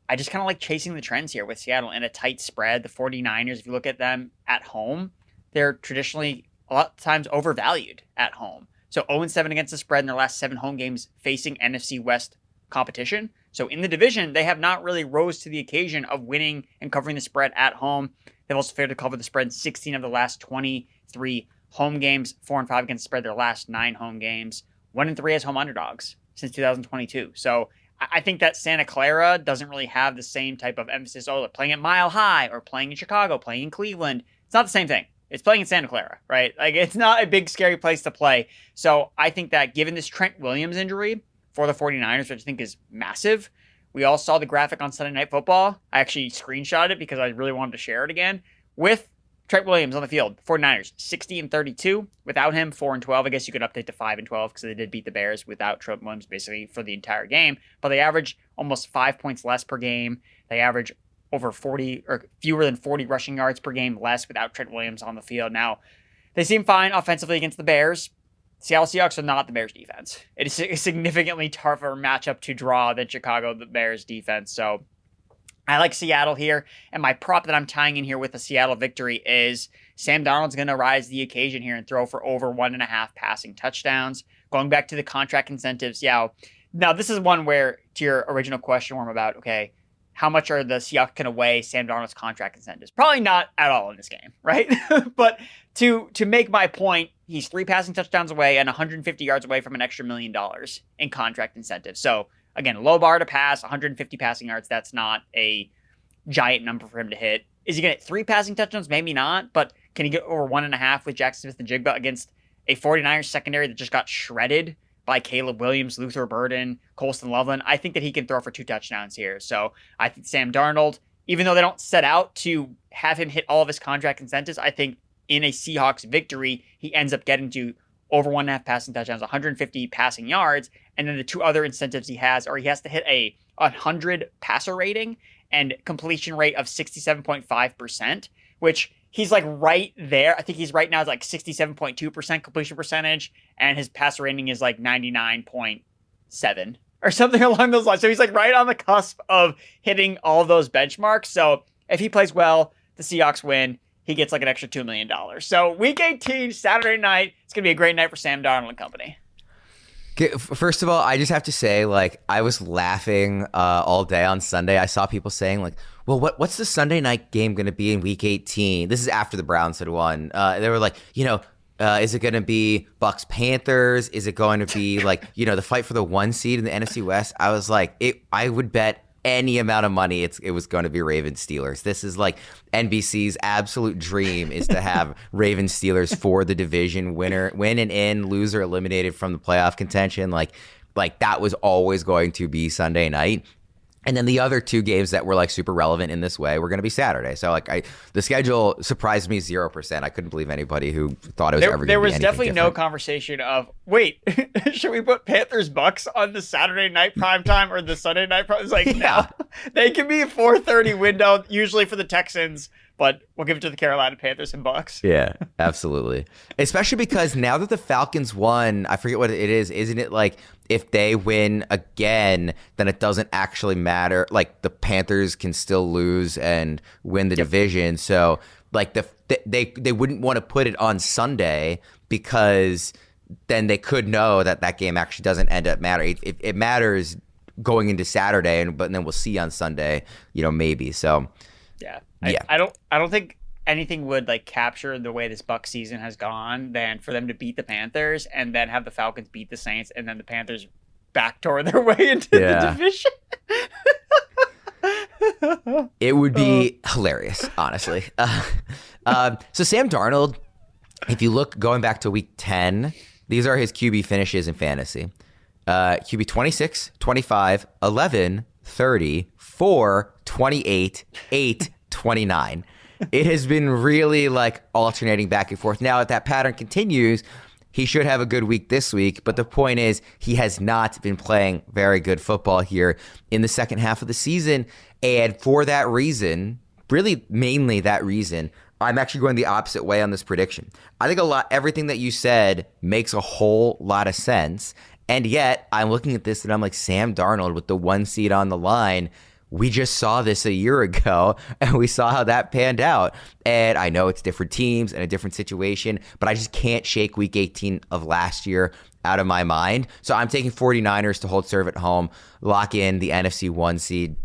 I just kind of like chasing the trends here with Seattle and a tight spread. The 49ers, if you look at them at home, they're traditionally a lot of times overvalued at home. So 0-7 against the spread in their last 7 home games facing NFC West competition. So in the division, they have not really rose to the occasion of winning and covering the spread at home. They've also failed to cover the spread in 16 of the last 23 home games, 4-5 against the spread their last 9 home games, 1-3 as home underdogs since 2022. So I think that Santa Clara doesn't really have the same type of emphasis. Oh, they're playing at Mile High or playing in Chicago, playing in Cleveland. It's not the same thing. It's playing in Santa Clara, right? Like, it's not a big, scary place to play. So I think that given this Trent Williams injury for the 49ers, which I think is massive, we all saw the graphic on Sunday Night Football. I actually screenshot it because I really wanted to share it again. With Trent Williams on the field, 49ers, 60-32. Without him, 4-12. I guess you could update to 5-12 because they did beat the Bears without Trent Williams basically for the entire game. But they average almost 5 points less per game. They average over 40 or fewer than 40 rushing yards per game less without Trent Williams on the field. Now, they seem fine offensively against the Bears. Seattle Seahawks are not the Bears defense. It is a significantly tougher matchup to draw than Chicago, the Bears defense. So I like Seattle here, and my prop that I'm tying in here with the Seattle victory is Sam Darnold's going to rise to the occasion here and throw for over 1.5 passing touchdowns. Going back to the contract incentives, yeah. Now, this is one where, to your original question, Worm, about, okay, how much are the Seahawks going to weigh Sam Darnold's contract incentives? Probably not at all in this game, right? But to make my point, he's 3 passing touchdowns away and 150 yards away from an extra $1 million in contract incentives. So, again, low bar to pass, 150 passing yards. That's not a giant number for him to hit. Is he going to hit 3 passing touchdowns? Maybe not. But can he get over 1.5 with Jackson Smith and Jigba against a 49ers secondary that just got shredded by Caleb Williams, Luther Burden, Colston Loveland? I think that he can throw for 2 touchdowns here. So I think Sam Darnold, even though they don't set out to have him hit all of his contract incentives, I think in a Seahawks victory, he ends up getting to over 1.5 passing touchdowns, 150 passing yards, and then the 2 other incentives he has are he has to hit a 100 passer rating and completion rate of 67.5%, which he's like right there. I think he's right now at like 67.2% completion percentage, and his passer rating is like 99.7 or something along those lines. So he's like right on the cusp of hitting all of those benchmarks. So if he plays well, the Seahawks win. He gets like an extra $2 million. So Week 18, Saturday night, it's going to be a great night for Sam Darnold and company. First of all, I just have to say, like, I was laughing all day on Sunday. I saw people saying, like, well, what's the Sunday night game going to be in Week 18? This is after the Browns had won. They were like, is it going to be Bucks Panthers? Is it going to be like, the fight for the 1 seed in the NFC West? I was like, I would bet any amount of money it was going to be Ravens Steelers. This is like NBC's absolute dream is to have Ravens Steelers for the division winner, win and in, loser eliminated from the playoff contention. Like that was always going to be Sunday night. And then the other 2 games that were like super relevant in this way were going to be Saturday. So like the schedule surprised me 0%. I couldn't believe anybody who thought it was ever going to be anything different. There was definitely no conversation of, wait, should we put Panthers Bucks on the Saturday night primetime or the Sunday night prime? It's like, no, they can be a 4:30 window usually for the Texans, but we'll give it to the Carolina Panthers and Bucks. Yeah, absolutely. Especially because now that the Falcons won, I forget what it is, isn't it like if they win again, then it doesn't actually matter. Like the Panthers can still lose and win the division. So like they wouldn't want to put it on Sunday because then they could know that game actually doesn't end up mattering. It matters going into Saturday, but then we'll see on Sunday, maybe. So yeah. I don't think anything would like capture the way this Bucs season has gone than for them to beat the Panthers and then have the Falcons beat the Saints and then the Panthers backdoor their way into the division. It would be hilarious, honestly. So Sam Darnold, if you look going back to week 10, these are his QB finishes in fantasy. QB 26, 25, 11, 30, 4, 28, 8, 29. It has been really like alternating back and forth. Now, if that pattern continues, he should have a good week this week. But the point is, he has not been playing very good football here in the second half of the season. And for that reason, really mainly that reason, I'm actually going the opposite way on this prediction. I think everything that you said makes a whole lot of sense. And yet, I'm looking at this and I'm like, Sam Darnold with the 1 seed on the line. We just saw this a year ago, and we saw how that panned out. And I know it's different teams and a different situation, but I just can't shake week 18 of last year out of my mind. So I'm taking 49ers to hold serve at home, lock in the NFC 1 seed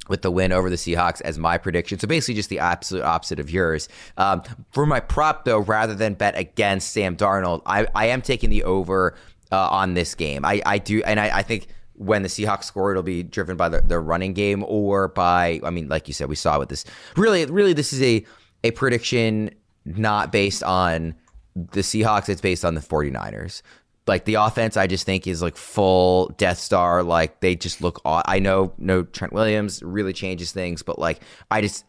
with the win over the Seahawks as my prediction. So basically just the absolute opposite of yours. For my prop, though, rather than bet against Sam Darnold, I am taking the over on this game. I do, and I think when the Seahawks score, it'll be driven by their running game or by, I mean, like you said, we saw with this. Really, this is a prediction not based on the Seahawks. It's based on the 49ers. Like the offense, I just think is like full Death Star. Like they just look odd. I know no Trent Williams really changes things, but like it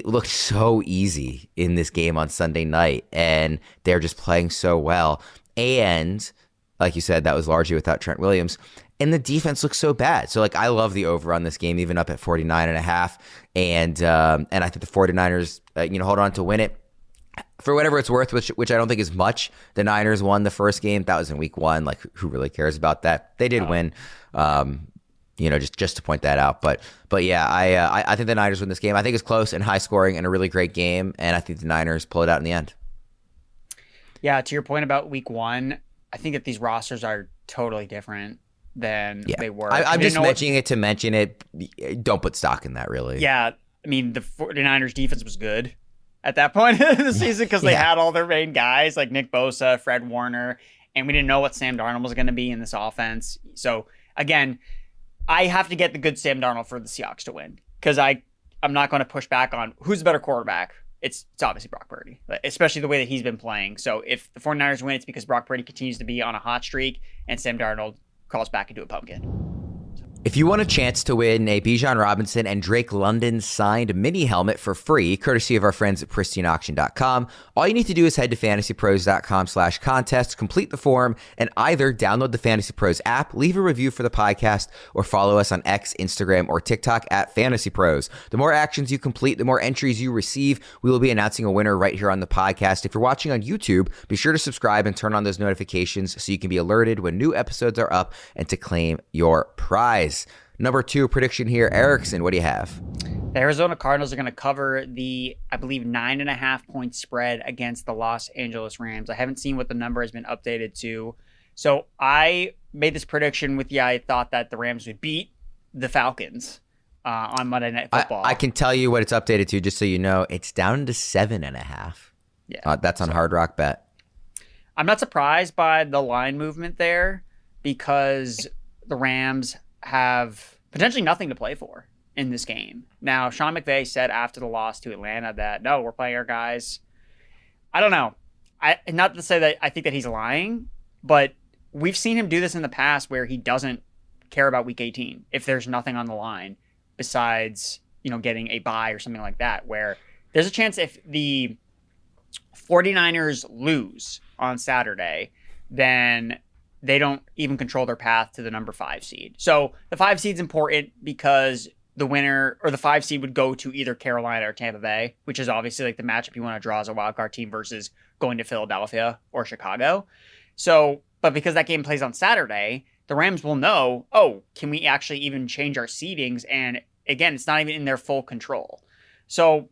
looked so easy in this game on Sunday night, and they're just playing so well. And like you said, that was largely without Trent Williams. And the defense looks so bad. So, like, I love the over on this game, even up at 49.5. And I think the 49ers, hold on to win it. For whatever it's worth, which I don't think is much, the Niners won the first game. That was in week 1. Like, who really cares about that? They did win, just to point that out. But yeah, I think the Niners win this game. I think it's close and high scoring and a really great game. And I think the Niners pull it out in the end. Yeah, to your point about week 1, I think that these rosters are totally different than they were. I'm just mentioning it to mention it. Don't put stock in that, really. Yeah, I mean, the 49ers defense was good at that point in the season because they had all their main guys like Nick Bosa, Fred Warner, and we didn't know what Sam Darnold was going to be in this offense. So, again, I have to get the good Sam Darnold for the Seahawks to win because I'm not going to push back on who's the better quarterback. It's obviously Brock Purdy, especially the way that he's been playing. So if the 49ers win, it's because Brock Purdy continues to be on a hot streak and Sam Darnold crawls back into a pumpkin. If you want a chance to win a Bijan Robinson and Drake London signed mini helmet for free, courtesy of our friends at pristineauction.com, all you need to do is head to fantasypros.com/contest, complete the form, and either download the Fantasy Pros app, leave a review for the podcast, or follow us on X, Instagram, or TikTok at Fantasy Pros. The more actions you complete, the more entries you receive. We will be announcing a winner right here on the podcast. If you're watching on YouTube, be sure to subscribe and turn on those notifications so you can be alerted when new episodes are up and to claim your prize. Number 2 prediction here, Erickson, what do you have? The Arizona Cardinals are going to cover the, I believe, 9.5-point spread against the Los Angeles Rams. I haven't seen what the number has been updated to. So I made this prediction with I thought that the Rams would beat the Falcons on Monday Night Football. I can tell you what it's updated to, just so you know. It's down to 7.5. Yeah, that's on Hard Rock Bet. I'm not surprised by the line movement there because the Rams have potentially nothing to play for in this game. Now, Sean McVay said after the loss to Atlanta that, no, we're playing our guys. I don't know. Not to say that I think that he's lying, but we've seen him do this in the past where he doesn't care about week 18 if there's nothing on the line besides, getting a bye or something like that, where there's a chance if the 49ers lose on Saturday, then they don't even control their path to the number 5 seed. So the 5 seed's important because the winner or the 5 seed would go to either Carolina or Tampa Bay, which is obviously like the matchup you want to draw as a wildcard team versus going to Philadelphia or Chicago. So, but because that game plays on Saturday, the Rams will know, can we actually even change our seedings? And again, it's not even in their full control. So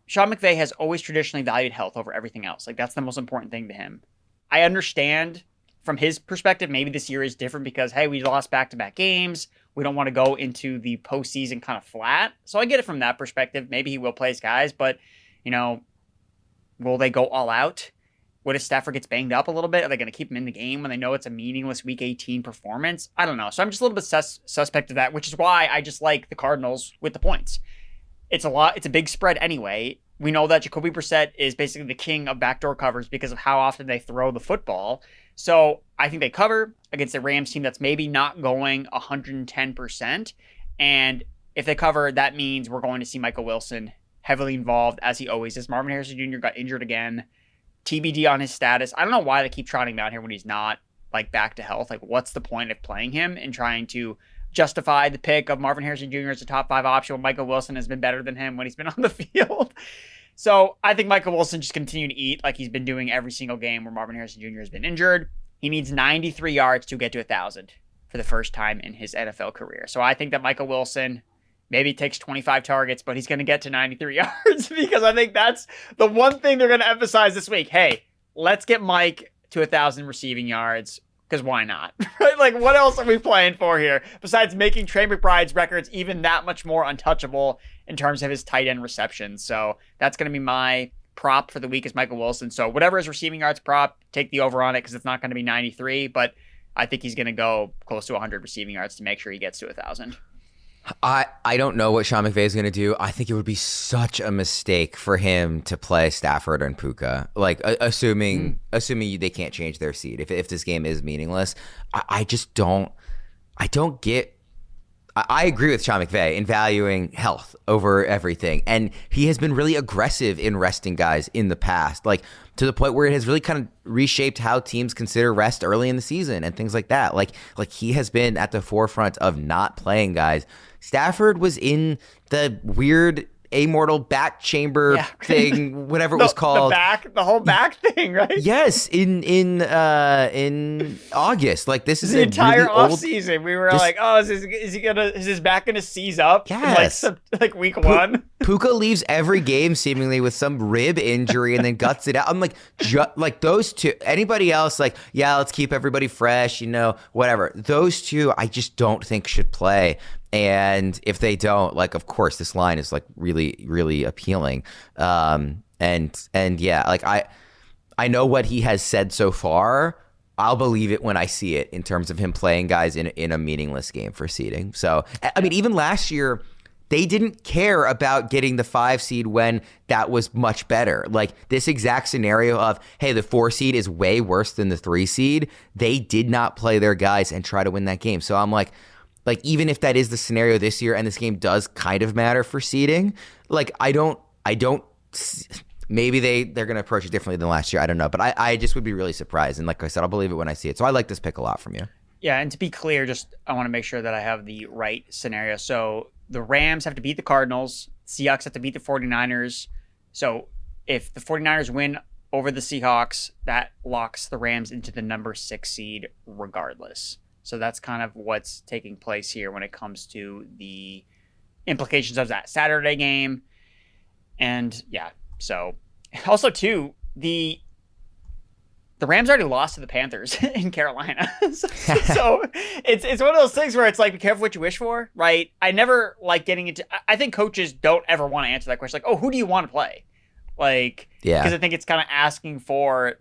Sean McVay has always traditionally valued health over everything else. Like that's the most important thing to him. I understand from his perspective, maybe this year is different because, hey, we lost back-to-back games. We don't want to go into the postseason kind of flat. So I get it from that perspective. Maybe he will play his guys, but, will they go all out? What if Stafford gets banged up a little bit? Are they going to keep him in the game when they know it's a meaningless Week 18 performance? I don't know. So I'm just a little bit suspect of that, which is why I just like the Cardinals with the points. It's a big spread anyway. We know that Jacoby Brissett is basically the king of backdoor covers because of how often they throw the football. So I think they cover against a Rams team that's maybe not going 110%. And if they cover, that means we're going to see Michael Wilson heavily involved, as he always is. Marvin Harrison Jr. got injured again. TBD on his status. I don't know why they keep trotting him out here when he's not back to health. What's the point of playing him and trying to justify the pick of Marvin Harrison Jr. as a top 5 option when Michael Wilson has been better than him when he's been on the field? So I think Michael Wilson just continue to eat like he's been doing every single game where Marvin Harrison Jr. has been injured. He needs 93 yards to get to 1,000 for the first time in his NFL career. So I think that Michael Wilson maybe takes 25 targets, but he's going to get to 93 yards because I think that's the one thing they're going to emphasize this week. Hey, let's get Mike to 1,000 receiving yards because why not? Right? What else are we playing for here besides making Trey McBride's records even that much more untouchable in terms of his tight end receptions? So that's going to be my prop for the week is Michael Wilson. So whatever his receiving yards prop, take the over on it because it's not going to be 93, but I think he's going to go close to 100 receiving yards to make sure he gets to 1,000. I don't know what Sean McVay is going to do. I think it would be such a mistake for him to play Stafford and Puka. Assuming they can't change their seed. If this game is meaningless, I just don't. I don't get. I agree with Sean McVay in valuing health over everything, and he has been really aggressive in resting guys in the past, to the point where it has really kind of reshaped how teams consider rest early in the season and things like that. Like he has been at the forefront of not playing guys. Stafford was in the weird amortal back chamber thing, whatever it was called. The whole back thing, right? Yes, in August. This is the entire really off season. We were is his back gonna seize up? Yes. In week one. Puka leaves every game seemingly with some rib injury and then guts it out. I'm those two. Anybody else? Let's keep everybody fresh. Whatever. Those two, I just don't think should play. And if they don't, of course, this line is really, really appealing. I know what he has said so far. I'll believe it when I see it in terms of him playing guys in a meaningless game for seeding. So, even last year, they didn't care about getting the 5 seed when that was much better. This exact scenario of, hey, the 4 seed is way worse than the 3 seed. They did not play their guys and try to win that game. So I'm even if that is the scenario this year and this game does kind of matter for seeding, I don't maybe they're going to approach it differently than last year. I don't know, but I just would be really surprised. And like I said, I'll believe it when I see it. So I like this pick a lot from you. Yeah. And to be clear, I want to make sure that I have the right scenario. So the Rams have to beat the Cardinals. Seahawks have to beat the 49ers. So if the 49ers win over the Seahawks, that locks the Rams into the number 6 seed regardless. So that's kind of what's taking place here when it comes to the implications of that Saturday game. And yeah, so also too, the Rams already lost to the Panthers in Carolina. so it's one of those things where it's be careful what you wish for, right? I never like getting into, I think coaches don't ever want to answer that question. Who do you want to play? Because I think it's kind of asking for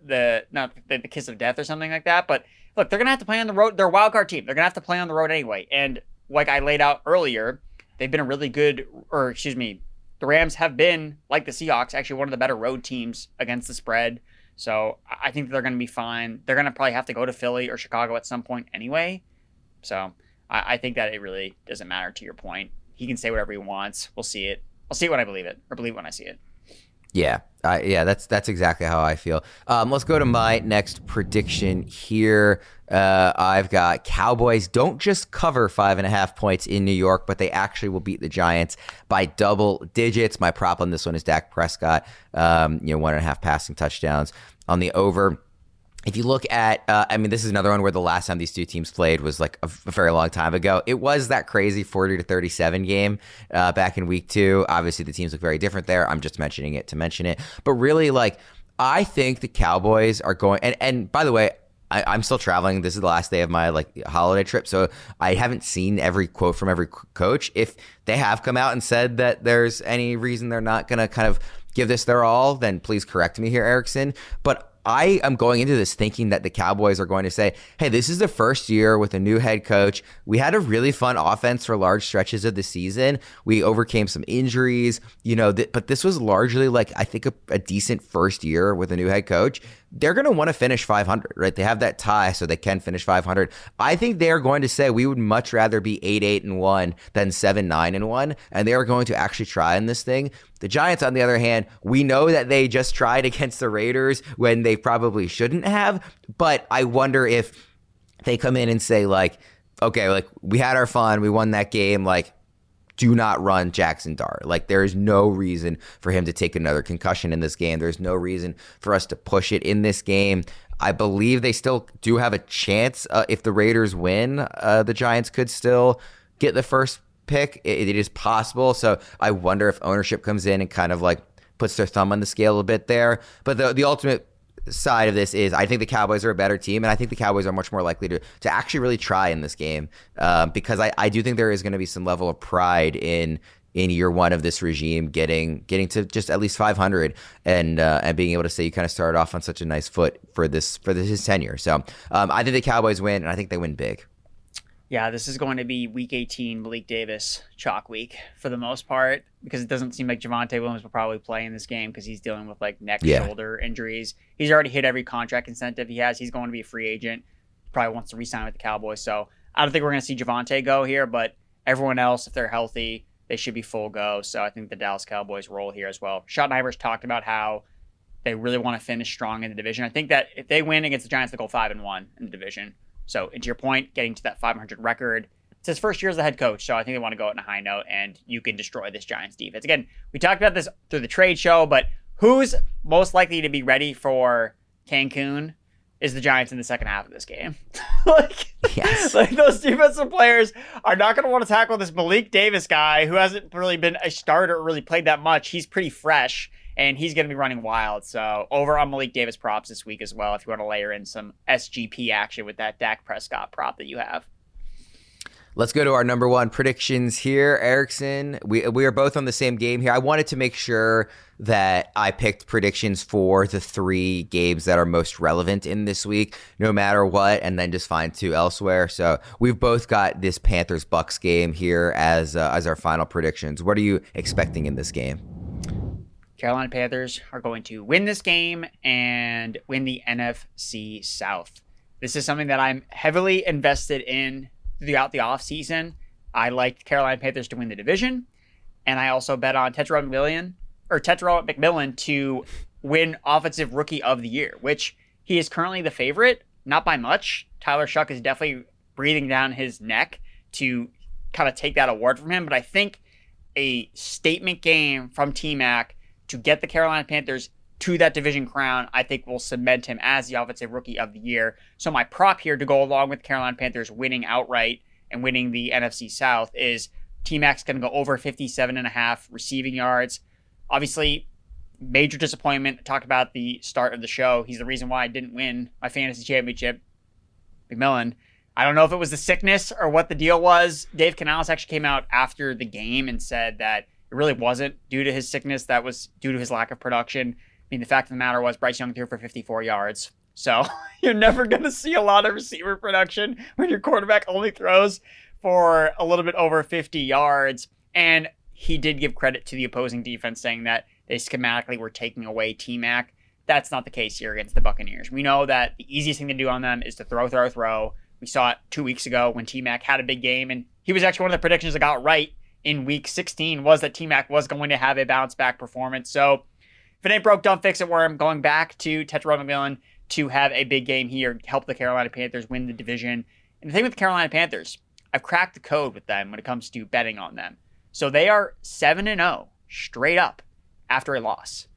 not the kiss of death or something like that. But look, they're going to have to play on the road. They're a wild card team. They're going to have to play on the road anyway. And like I laid out earlier, they've been the Rams have been, like the Seahawks, actually one of the better road teams against the spread. So I think they're going to be fine. They're going to probably have to go to Philly or Chicago at some point anyway. So I think that it really doesn't matter to your point. He can say whatever he wants. We'll see it. I'll see it when I believe it, or believe it when I see it. Yeah, that's exactly how I feel. Let's go to my next prediction here. I've got Cowboys don't just cover 5.5 points in New York, but they actually will beat the Giants by double digits. My prop on this one is Dak Prescott, 1.5 passing touchdowns on the over. If you look at, this is another one where the last time these two teams played was a very long time ago. It was that crazy 40-37 game back in week 2. Obviously, the teams look very different there. I'm just mentioning it to mention it. But really, I think the Cowboys are going, and by the way, I'm still traveling. This is the last day of my holiday trip, so I haven't seen every quote from every coach. If they have come out and said that there's any reason they're not going to kind of give this their all, then please correct me here, Erickson. But I am going into this thinking that the Cowboys are going to say, hey, this is the first year with a new head coach. We had a really fun offense for large stretches of the season. We overcame some injuries, but this was largely like, I think, a decent first year with a new head coach. They're going to want to finish 500, right? They have that tie so they can finish 500. I think they're going to say we would much rather be 8-8-1 than 7-9-1, and they are going to actually try in this thing. The Giants, on the other hand, we know that they just tried against the Raiders when they probably shouldn't have, but I wonder if they come in and say, like, okay, like, we had our fun, we won that game, like, do not run Jackson Dart. Like, there is no reason for him to take another concussion in this game. There's no reason for us to push it in this game. I believe they still do have a chance. If the Raiders win, the Giants could still get the first pick. It is possible. So I wonder if ownership comes in and kind of like puts their thumb on the scale a bit there. But the ultimate side of this is I think the Cowboys are a better team, and I think the Cowboys are much more likely to actually really try in this game because I do think there is going to be some level of pride in year one of this regime getting to just at least 500 and being able to say you kind of started off on such a nice foot for his tenure. So I think the Cowboys win, and I think they win big. Yeah, this is going to be Week 18 Malik Davis chalk week for the most part because it doesn't seem like Javonte Williams will probably play in this game because he's dealing with like neck, shoulder injuries. He's already hit every contract incentive he has. He's going to be a free agent. Probably wants to re-sign with the Cowboys. So I don't think we're going to see Javonte go here, but everyone else, if they're healthy, they should be full go. So I think the Dallas Cowboys roll here as well. Schottenheimer's talked about how they really want to finish strong in the division. I think that if they win against the Giants, they go 5-1 in the division. So, and to your point, getting to that 500 record, it's his first year as the head coach, so I think they want to go out on a high note, and you can destroy this Giants defense. Again, we talked about this through the trade show, but who's most likely to be ready for Cancun is the Giants in the second half of this game. Yes. Like those defensive players are not going to want to tackle this Malik Davis guy who hasn't really been a starter or really played that much. He's pretty fresh. And he's going to be running wild. So over on Malik Davis props this week as well, if you want to layer in some SGP action with that Dak Prescott prop that you have. Let's go to our number one predictions here, Erickson. We are both on the same game here. I wanted to make sure that I picked predictions for the 3 games that are most relevant in this week, no matter what, and then just find 2 elsewhere. So we've both got this Panthers-Bucks game here as our final predictions. What are you expecting in this game? Carolina Panthers are going to win this game and win the NFC South. This is something that I'm heavily invested in throughout the offseason. I liked Carolina Panthers to win the division, and I also bet on Tetrarod McMillan to win Offensive Rookie of the Year, which he is currently the favorite, not by much. Tyler Shuck is definitely breathing down his neck to kind of take that award from him, but I think a statement game from T-Mac to get the Carolina Panthers to that division crown, I think will cement him as the Offensive Rookie of the Year. So my prop here to go along with Carolina Panthers winning outright and winning the NFC South is T-Mac's going to go over 57.5 receiving yards. Obviously, major disappointment. I talked about the start of the show. He's the reason why I didn't win my fantasy championship. McMillan. I don't know if it was the sickness or what the deal was. Dave Canales actually came out after the game and said that it really wasn't due to his sickness. That was due to his lack of production. I mean, the fact of the matter was Bryce Young threw for 54 yards. So you're never going to see a lot of receiver production when your quarterback only throws for a little bit over 50 yards. And he did give credit to the opposing defense, saying that they schematically were taking away T-Mac. That's not the case here against the Buccaneers. We know that the easiest thing to do on them is to throw. We saw it 2 weeks ago when T-Mac had a big game, and he was actually one of the predictions that got right in week 16 was that T-Mac was going to have a bounce back performance. So if it ain't broke, don't fix it, Worm. Going back to Tetrarod McMillan to have a big game here, help the Carolina Panthers win the division. And the thing with the Carolina Panthers, I've cracked the code with them when it comes to betting on them. So they are 7-0 straight up after a loss.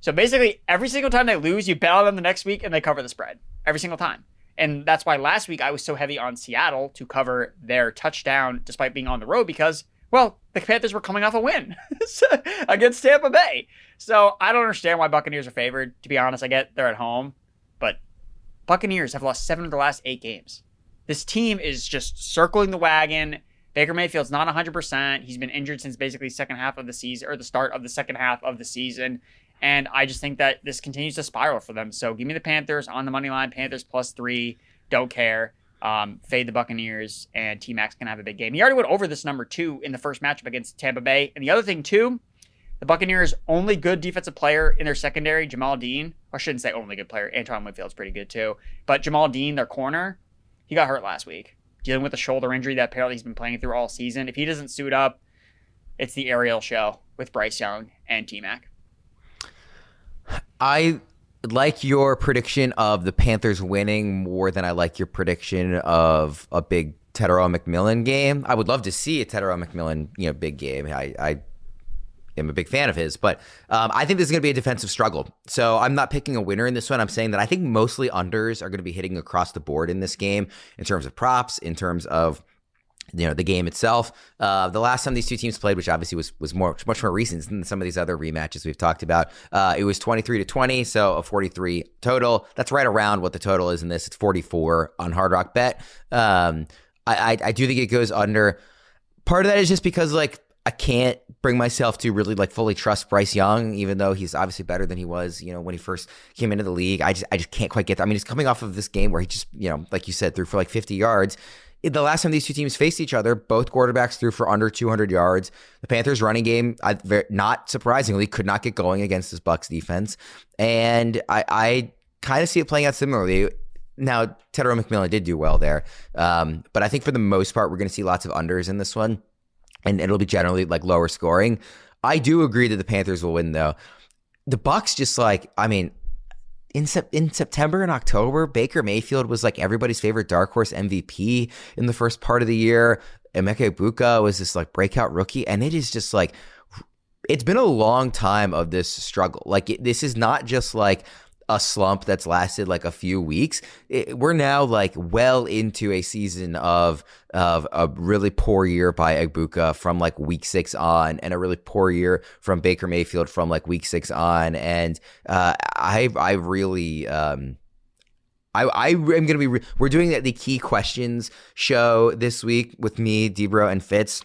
So basically, every single time they lose, you bet on them the next week and they cover the spread. Every single time. And that's why last week I was so heavy on Seattle to cover their touchdown despite being on the road because, well, the Panthers were coming off a win against Tampa Bay. So I don't understand why Buccaneers are favored. To be honest, I get they're at home. But Buccaneers have lost 7 of the last 8 games. This team is just circling the wagon. Baker Mayfield's not 100%. He's been injured since basically second half of the season or the start of the second half of the season. And I just think that this continues to spiral for them. So give me the Panthers on the money line. Panthers +3. Don't care. Fade the Buccaneers, and T-Mac's going to have a big game. He already went over this number 2 in the first matchup against Tampa Bay. And the other thing, too, the Buccaneers' only good defensive player in their secondary, Jamal Dean. Or I shouldn't say only good player. Antoine Winfield's pretty good, too. But Jamal Dean, their corner, he got hurt last week, dealing with a shoulder injury that apparently he's been playing through all season. If he doesn't suit up, it's the aerial show with Bryce Young and T-Mac. I like your prediction of the Panthers winning more than I like your prediction of a big Tetairoa McMillan game. I would love to see a Tetairoa McMillan, big game. I am a big fan of his, but I think this is going to be a defensive struggle. So I'm not picking a winner in this one. I'm saying that I think mostly unders are going to be hitting across the board in this game in terms of props, in terms of the game itself. The last time these two teams played, which obviously was much more recent than some of these other rematches we've talked about, it was 23-20, so a 43 total. That's right around what the total is in this. It's 44 on Hard Rock Bet. I do think it goes under. Part of that is just because I can't bring myself to really fully trust Bryce Young, even though he's obviously better than he was, when he first came into the league. I just can't quite get that. I mean, he's coming off of this game where he just, like you said, threw for 50 yards. The last time these two teams faced each other, both quarterbacks threw for under 200 yards. The Panthers' running game, not surprisingly, could not get going against this Bucs defense. And I kind of see it playing out similarly. Now, Tetairoa McMillan did do well there. But I think for the most part, we're going to see lots of unders in this one. And it'll be generally lower scoring. I do agree that the Panthers will win, though. The Bucs just in September and October, Baker Mayfield was everybody's favorite dark horse MVP in the first part of the year. Emeka Egbuka was this breakout rookie, and it is just it's been a long time of this struggle. This is not just a slump that's lasted a few weeks. We're now well into a season of a really poor year by Egbuka from week 6 on, and a really poor year from Baker Mayfield from week 6 on. And I really I'm going to be we're doing the key questions show this week with me, Debro, and Fitz.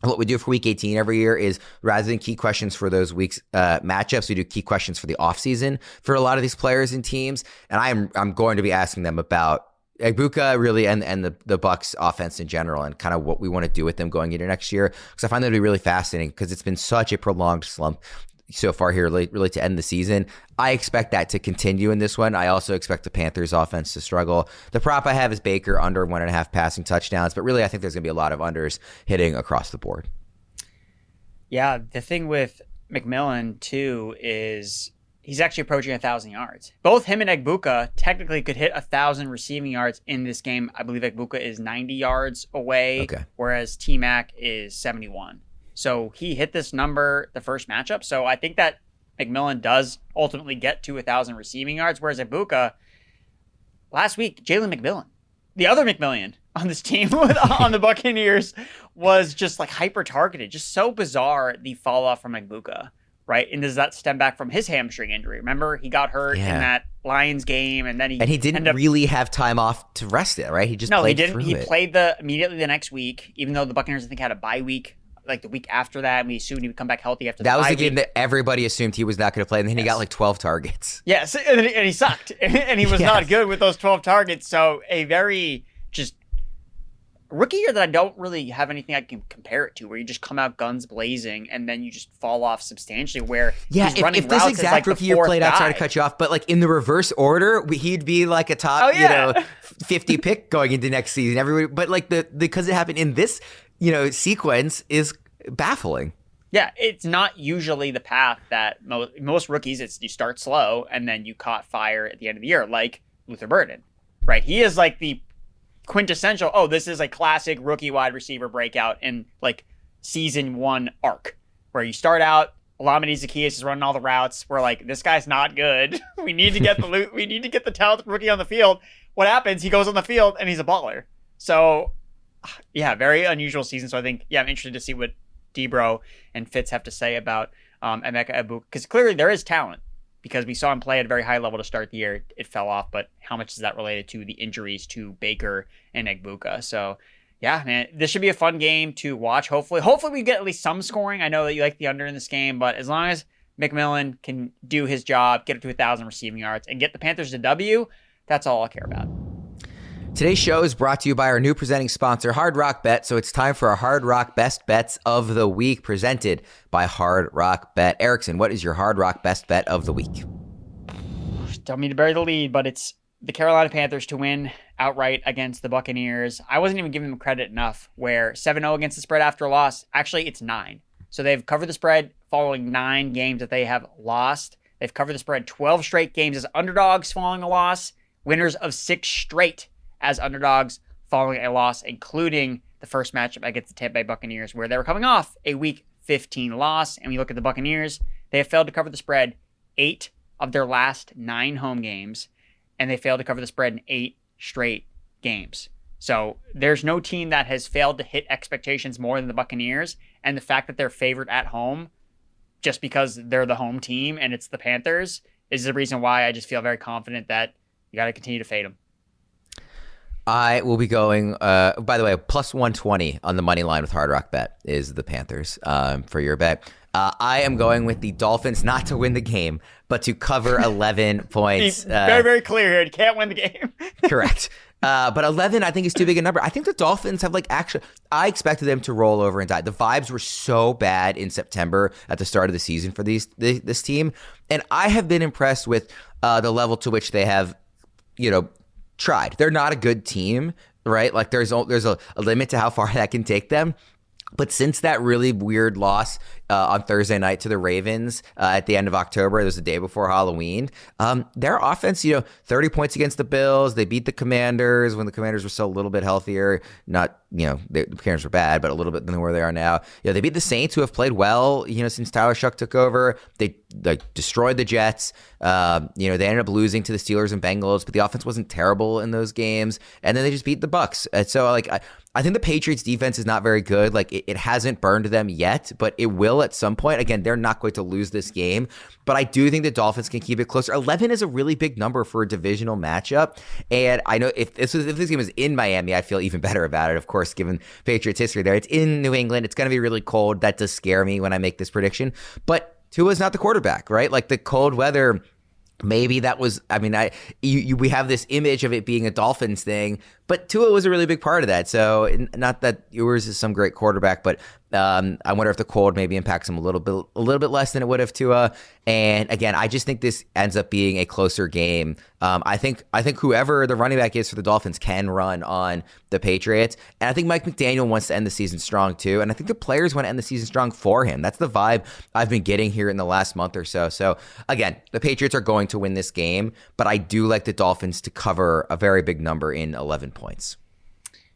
What we do for week 18 every year is, rather than key questions for those weeks matchups, we do key questions for the offseason for a lot of these players and teams. And I'm going to be asking them about Egbuka really and the Bucs offense in general, and kind of what we want to do with them going into next year, because I find that to be really fascinating, because it's been such a prolonged slump so far here, really to end the season. I expect that to continue in this one. I also expect the Panthers offense to struggle. The prop I have is Baker under 1.5 passing touchdowns, but really I think there's going to be a lot of unders hitting across the board. Yeah, the thing with McMillan too is he's actually approaching 1,000 yards. Both him and Egbuka technically could hit 1,000 receiving yards in this game. I believe Egbuka is 90 yards away, whereas T-Mac is 71. So he hit this number the first matchup. So I think that McMillan does ultimately get to 1,000 receiving yards, whereas Egbuka, last week, Jalen McMillan, the other McMillan on this team on the Buccaneers, was just hyper targeted. Just so bizarre, the fall off from Egbuka, right? And does that stem back from his hamstring injury? Remember, he got hurt in that Lions game, and then he didn't really have time off to rest it, right? He just played through it. He played immediately the next week, even though the Buccaneers I think had a bye week. The week after that, and we assumed he would come back healthy after that. Was the game that everybody assumed he was not going to play, and then he got 12 targets. Yes, and he sucked, and he was not good with those 12 targets. So a very just rookie year that I don't really have anything I can compare it to, where you just come out guns blazing and then you just fall off substantially. Where he's running if this exact rookie year played out, sorry to cut you off, but in the reverse order, he'd be a top 50 pick going into next season. Everybody, but because it happened in this sequence is baffling. Yeah, it's not usually the path that most rookies, it's you start slow and then you caught fire at the end of the year, like Luther Burden, right? He is the quintessential, this is a classic rookie wide receiver breakout in season 1 arc, where you start out, Olamide Zaccheaus is running all the routes. We're this guy's not good. We need to get the talented rookie on the field. What happens? He goes on the field and he's a baller. So yeah, very unusual season. So I think, I'm interested to see what Debro and Fitz have to say about Emeka Egbuka, because clearly there is talent, because we saw him play at a very high level to start the year. It fell off, but how much is that related to the injuries to Baker and Egbuka? So yeah, man, this should be a fun game to watch. Hopefully we get at least some scoring. I know that you like the under in this game, but as long as McMillan can do his job, get up to 1,000 receiving yards, and get the Panthers to W. That's all I care about. Today's show is brought to you by our new presenting sponsor, Hard Rock Bet. So it's time for our Hard Rock Best Bets of the Week, presented by Hard Rock Bet. Erickson, what is your Hard Rock Best Bet of the week? Don't mean to bury the lead, but it's the Carolina Panthers to win outright against the Buccaneers. I wasn't even giving them credit enough, where 7-0 against the spread after a loss. Actually, it's 9. So they've covered the spread following 9 games that they have lost. They've covered the spread 12 straight games as underdogs following a loss. Winners of 6 straight as underdogs following a loss, including the first matchup against the Tampa Bay Buccaneers, where they were coming off a Week 15 loss. And we look at the Buccaneers, they have failed to cover the spread 8 of their last 9 home games, and they failed to cover the spread in 8 straight games. So there's no team that has failed to hit expectations more than the Buccaneers, and the fact that they're favored at home just because they're the home team and it's the Panthers is the reason why I just feel very confident that you got to continue to fade them. I will be going, by the way, plus 120 on the money line with Hard Rock Bet is the Panthers for your bet. I am going with the Dolphins not to win the game, but to cover 11 points. Very, very clear here. You can't win the game. Correct. But 11, I think, is too big a number. I think the Dolphins have I expected them to roll over and die. The vibes were so bad in September at the start of the season for this team. And I have been impressed with the level to which they have, tried. They're not a good team, right? Like there's a limit to how far that can take them. But since that really weird loss on Thursday night to the Ravens at the end of October, it was the day before Halloween, their offense, 30 points against the Bills. They beat the Commanders when the Commanders were still a little bit healthier. Not, the Commanders were bad, but a little bit than where they are now. They beat the Saints, who have played well, since Tyler Shuck took over. They destroyed the Jets. They ended up losing to the Steelers and Bengals, but the offense wasn't terrible in those games. And then they just beat the Bucs. And so, I think the Patriots defense is not very good. It hasn't burned them yet, but it will at some point. Again, they're not going to lose this game, but I do think the Dolphins can keep it closer. 11 is a really big number for a divisional matchup. And I know if this game was in Miami, I'd feel even better about it. Of course, given Patriots history there, it's in New England. It's going to be really cold. That does scare me when I make this prediction, but Tua's not the quarterback, right? The cold weather, maybe that was, we have this image of it being a Dolphins thing, but Tua was a really big part of that. So not that Ewers is some great quarterback, but I wonder if the cold maybe impacts him a little bit less than it would have Tua. And again, I just think this ends up being a closer game. I think whoever the running back is for the Dolphins can run on the Patriots. And I think Mike McDaniel wants to end the season strong too. And I think the players want to end the season strong for him. That's the vibe I've been getting here in the last month or so. So again, the Patriots are going to win this game, but I do like the Dolphins to cover a very big number in 11 points.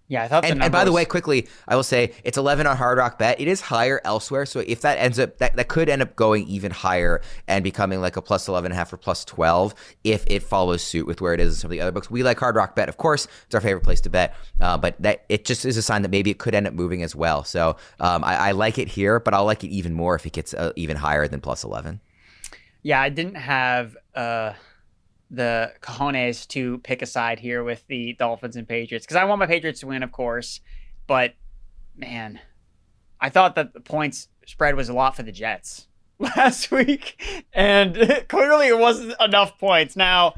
Yeah, I thought and by the way, quickly, I will say it's 11 on Hard Rock Bet. It is higher elsewhere. So if that ends up, that could end up going even higher and becoming like a plus 11.5 or plus 12 if it follows suit with where it is in some of the other books. We like Hard Rock Bet, of course. It's our favorite place to bet. But that it just is a sign that maybe it could end up moving as well. So I like it here, but I'll like it even more if it gets even higher than plus 11. Yeah, I didn't have the cojones to pick a side here with the Dolphins and Patriots because I want my Patriots to win, of course. But, man, I thought that the points spread was a lot for the Jets last week, and clearly it wasn't enough points. Now,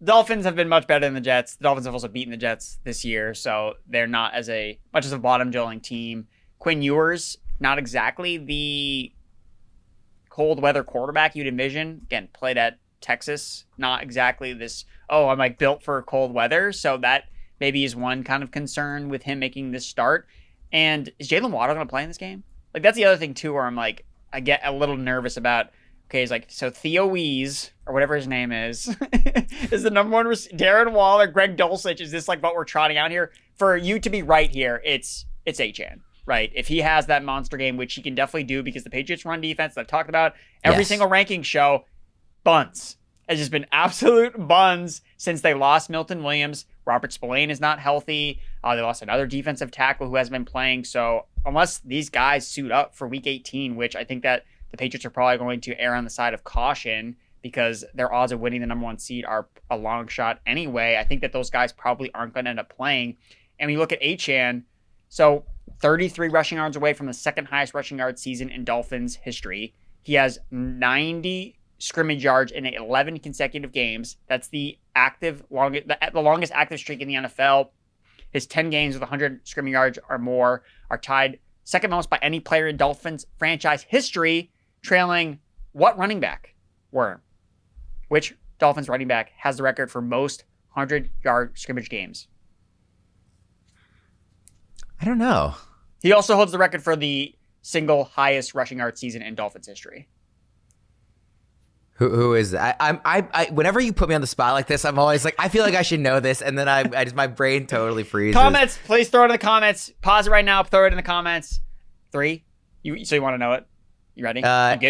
Dolphins have been much better than the Jets. The Dolphins have also beaten the Jets this year, so they're not as much as a bottom-dwelling team. Quinn Ewers, not exactly the cold weather quarterback you'd envision. Again, played at Texas, not exactly this, I'm built for cold weather. So that maybe is one kind of concern with him making this start. And is Jalen Waddle going to play in this game? That's the other thing too, where I'm I get a little nervous about, so Theo Wees, or whatever his name is the number one Darren Waller, Greg Dulcich. Is this what we're trotting out here? For you to be right here, it's Achane. Right. If he has that monster game, which he can definitely do because the Patriots run defense that I've talked about every single ranking show, buns. It's just been absolute buns since they lost Milton Williams. Robert Spillane is not healthy. They lost another defensive tackle who hasn't been playing. So unless these guys suit up for Week 18, which I think that the Patriots are probably going to err on the side of caution because their odds of winning the number 1 seed are a long shot anyway, I think that those guys probably aren't going to end up playing. And when you look at Achane, so 33 rushing yards away from the second highest rushing yard season in Dolphins history. He has 90 scrimmage yards in 11 consecutive games. That's the longest active streak in the NFL. His 10 games with 100 scrimmage yards or more are tied second most by any player in Dolphins franchise history, trailing what running back? Which Dolphins running back has the record for most 100-yard scrimmage games? I don't know. He also holds the record for the single highest rushing yard season in Dolphins history. Who is that? I whenever you put me on the spot like this, I'm always like, I feel like I should know this, and then I just my brain totally freezes. Comments, please throw it in the comments. Pause it right now. Throw it in the comments. 3. So you want to know it? You ready?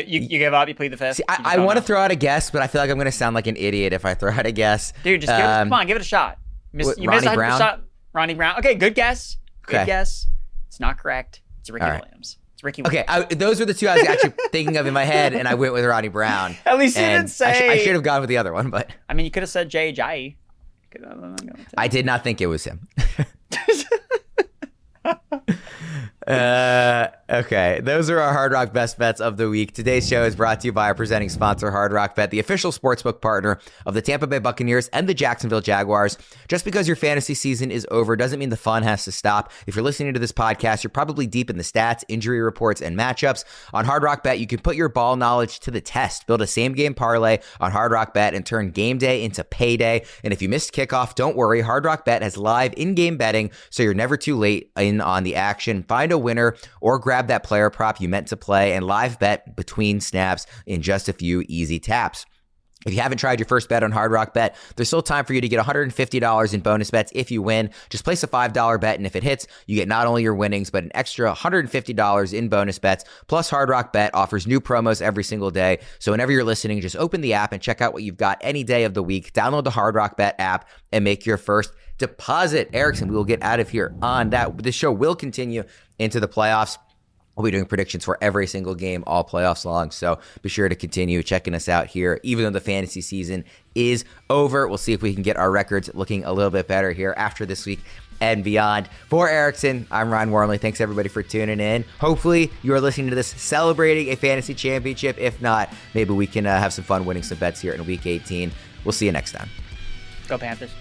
You give up. You plead the fifth. See, I want to throw out a guess, but I feel like I'm going to sound like an idiot if I throw out a guess. Dude, just come on, give it a shot. You missed Ronnie Brown? shot. Ronnie Brown. Okay, good guess. Good guess. It's not correct. It's Ricky Williams. It's Ricky Williams. Okay, those were the two I was actually thinking of in my head, and I went with Ronnie Brown. At least you didn't say. I should have gone with the other one, but I mean, you could have said Jay Ajayi. I did not think it was him. Okay, those are our Hard Rock Best Bets of the week. Today's show is brought to you by our presenting sponsor, Hard Rock Bet, the official sportsbook partner of the Tampa Bay Buccaneers and the Jacksonville Jaguars. Just because your fantasy season is over doesn't mean the fun has to stop. If you're listening to this podcast, you're probably deep in the stats, injury reports, and matchups. On Hard Rock Bet, you can put your ball knowledge to the test. Build a same-game parlay on Hard Rock Bet and turn game day into payday. And if you missed kickoff, don't worry. Hard Rock Bet has live in-game betting, so you're never too late in on the action. Find a winner or grab that player prop you meant to play and live bet between snaps in just a few easy taps. If you haven't tried your first bet on Hard Rock Bet, there's still time for you to get $150 in bonus bets if you win. Just place a $5 bet, and if it hits, you get not only your winnings, but an extra $150 in bonus bets. Plus, Hard Rock Bet offers new promos every single day. So whenever you're listening, just open the app and check out what you've got any day of the week. Download the Hard Rock Bet app and make your first deposit. Erickson, we will get out of here on that. This show will continue into the playoffs. We'll be doing predictions for every single game all playoffs long, so be sure to continue checking us out here. Even though the fantasy season is over, we'll see if we can get our records looking a little bit better here after this week and beyond. For Erickson, I'm Ryan Wormeli. Thanks, everybody, for tuning in. Hopefully, you are listening to this celebrating a fantasy championship. If not, maybe we can have some fun winning some bets here in Week 18. We'll see you next time. Go Panthers.